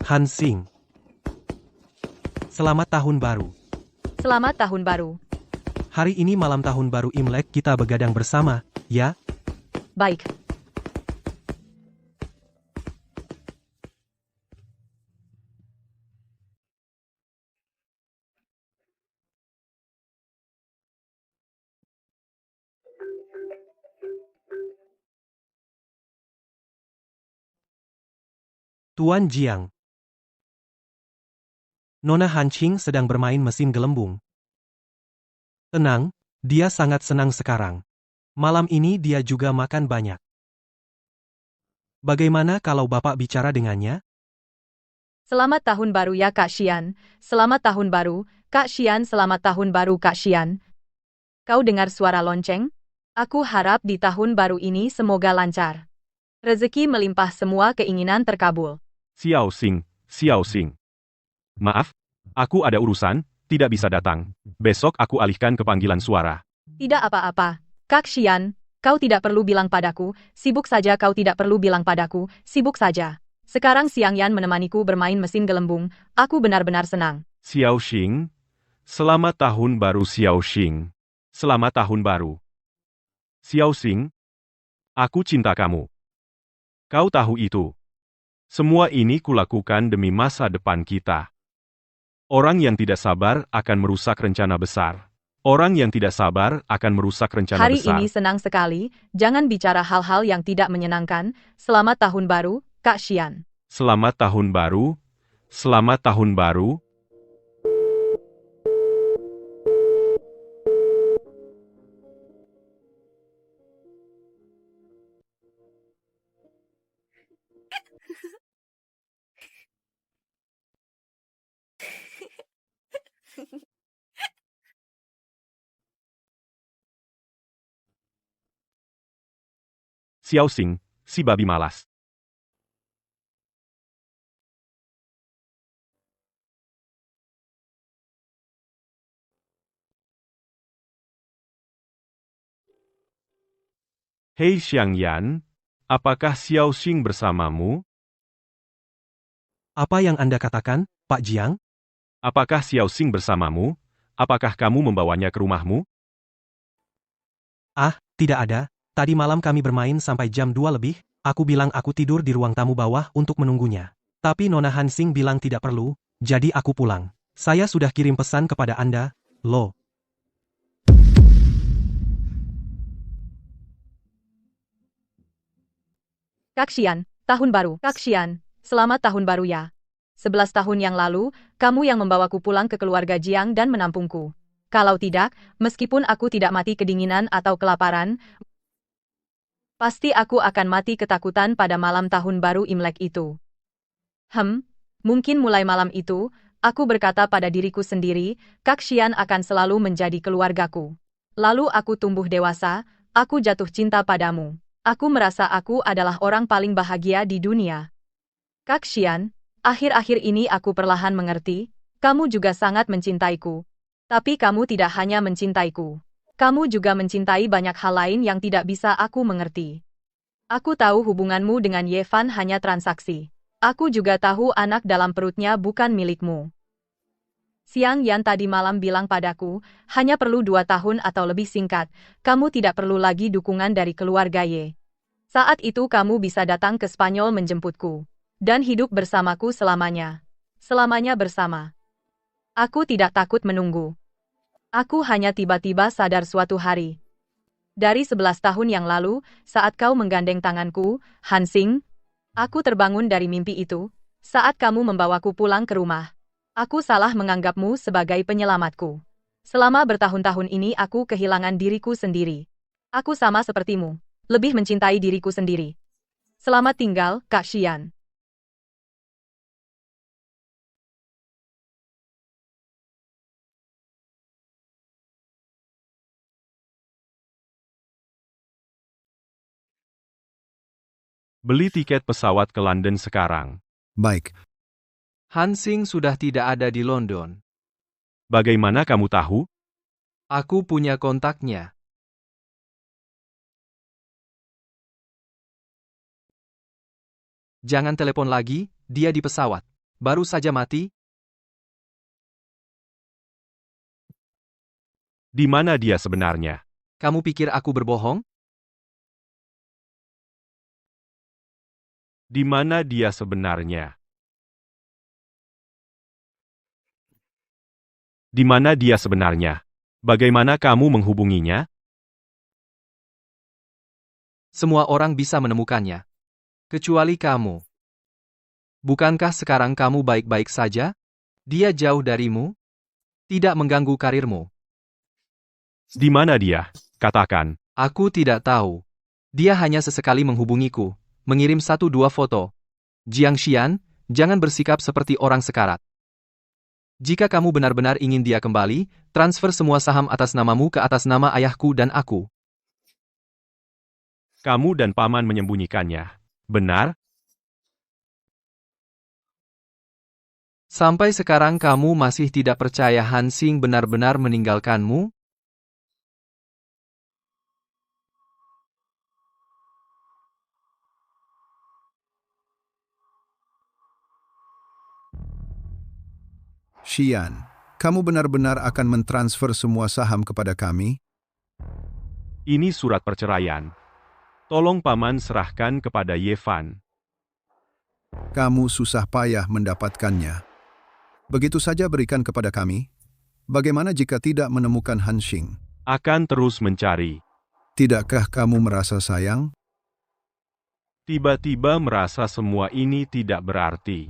S9: Hansing. Selamat tahun baru.
S6: Selamat tahun baru.
S9: Hari ini malam tahun baru Imlek kita begadang bersama, ya?
S6: Baik.
S9: Tuan Jiang. Nona Hanqing sedang bermain mesin gelembung. Tenang, dia sangat senang sekarang. Malam ini dia juga makan banyak. Bagaimana kalau Bapak bicara dengannya?
S6: Selamat tahun baru ya Kak Xian. Selamat tahun baru, Kak Xian. Selamat tahun baru Kak Xian. Kau dengar suara lonceng? Aku harap di tahun baru ini semoga lancar. Rezeki melimpah, semua keinginan terkabul.
S7: Xiao Xing. Maaf, aku ada urusan, tidak bisa datang. Besok aku alihkan ke panggilan suara.
S6: Tidak apa-apa. Kak Xian, kau tidak perlu bilang padaku, sibuk saja. Kau tidak perlu bilang padaku, sibuk saja. Sekarang Xiang Yan menemaniku bermain mesin gelembung, aku benar-benar senang.
S7: Xiao Xing, selamat tahun baru Xiao Xing. Selamat tahun baru. Xiao Xing, aku cinta kamu. Kau tahu itu. Semua ini kulakukan demi masa depan kita. Orang yang tidak sabar akan merusak rencana besar. Orang yang tidak sabar akan merusak rencana
S6: Hari
S7: besar.
S6: ini senang sekali, jangan bicara hal-hal yang tidak menyenangkan. Selamat tahun baru, Kak Xian.
S7: Selamat tahun baru. Selamat tahun baru. Xiao Xing, si babi malas. Hei Xiang Yan, apakah Xiao Xing bersamamu?
S9: Apa yang Anda katakan, Pak Jiang?
S7: Apakah Xiao Xing bersamamu? Apakah kamu membawanya ke rumahmu?
S9: Tidak ada. Tadi malam kami bermain sampai jam 2 lebih, aku bilang aku tidur di ruang tamu bawah untuk menunggunya. Tapi Nona Hansing bilang tidak perlu, jadi aku pulang. Saya sudah kirim pesan kepada Anda, loh.
S6: Kak Xian, tahun baru. Kak Xian, selamat tahun baru ya. 11 tahun yang lalu, kamu yang membawaku pulang ke keluarga Jiang dan menampungku. Kalau tidak, meskipun aku tidak mati kedinginan atau kelaparan, pasti aku akan mati ketakutan pada malam tahun baru Imlek itu. Mungkin mulai malam itu, aku berkata pada diriku sendiri, Kak Xian akan selalu menjadi keluargaku. Lalu aku tumbuh dewasa, aku jatuh cinta padamu. Aku merasa aku adalah orang paling bahagia di dunia. Kak Xian, akhir-akhir ini aku perlahan mengerti, kamu juga sangat mencintaiku. Tapi kamu tidak hanya mencintaiku. Kamu juga mencintai banyak hal lain yang tidak bisa aku mengerti. Aku tahu hubunganmu dengan Yevan hanya transaksi. Aku juga tahu anak dalam perutnya bukan milikmu. Xiang Yan tadi malam bilang padaku, hanya perlu 2 tahun atau lebih singkat, kamu tidak perlu lagi dukungan dari keluarga Ye. Saat itu kamu bisa datang ke Spanyol menjemputku. Dan hidup bersamaku selamanya. Selamanya bersama. Aku tidak takut menunggu. Aku hanya tiba-tiba sadar suatu hari. Dari 11 tahun yang lalu, saat kau menggandeng tanganku, Hansing, aku terbangun dari mimpi itu, saat kamu membawaku pulang ke rumah. Aku salah menganggapmu sebagai penyelamatku. Selama bertahun-tahun ini aku kehilangan diriku sendiri. Aku sama sepertimu, lebih mencintai diriku sendiri. Selamat tinggal, Kak Xian.
S7: Beli tiket pesawat ke London sekarang.
S1: Baik,
S5: Hansing sudah tidak ada di London.
S7: Bagaimana kamu tahu?
S5: Aku punya kontaknya. Jangan telepon lagi, dia di pesawat. Baru saja mati.
S7: Di mana dia sebenarnya?
S5: Kamu pikir aku berbohong?
S7: Di mana dia sebenarnya? Di mana dia sebenarnya? Bagaimana kamu menghubunginya?
S5: Semua orang bisa menemukannya. Kecuali kamu. Bukankah sekarang kamu baik-baik saja? Dia jauh darimu? Tidak mengganggu karirmu.
S7: Di mana dia? Katakan.
S5: Aku tidak tahu. Dia hanya sesekali menghubungiku, mengirim 1-2 foto. Jiang Xian, jangan bersikap seperti orang sekarat. Jika kamu benar-benar ingin dia kembali, transfer semua saham atas namamu ke atas nama ayahku dan aku.
S7: Kamu dan paman menyembunyikannya. Benar?
S5: Sampai sekarang kamu masih tidak percaya Hansing benar-benar meninggalkanmu?
S1: Xian, kamu benar-benar akan mentransfer semua saham kepada kami?
S7: Ini surat perceraian. Tolong paman serahkan kepada Yevan.
S1: Kamu susah payah mendapatkannya. Begitu saja berikan kepada kami. Bagaimana jika tidak menemukan Hansing?
S7: Akan terus mencari.
S1: Tidakkah kamu merasa sayang?
S7: Tiba-tiba merasa semua ini tidak berarti.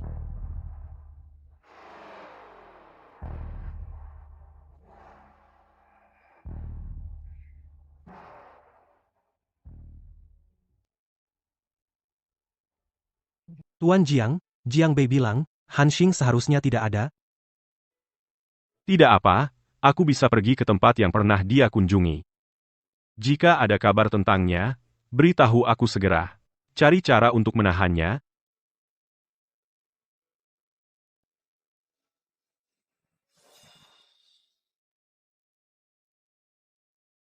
S9: Tuan Jiang, Jiang Bei bilang, Hansing seharusnya tidak ada.
S7: Tidak apa, aku bisa pergi ke tempat yang pernah dia kunjungi. Jika ada kabar tentangnya, beritahu aku segera. Cari cara untuk menahannya,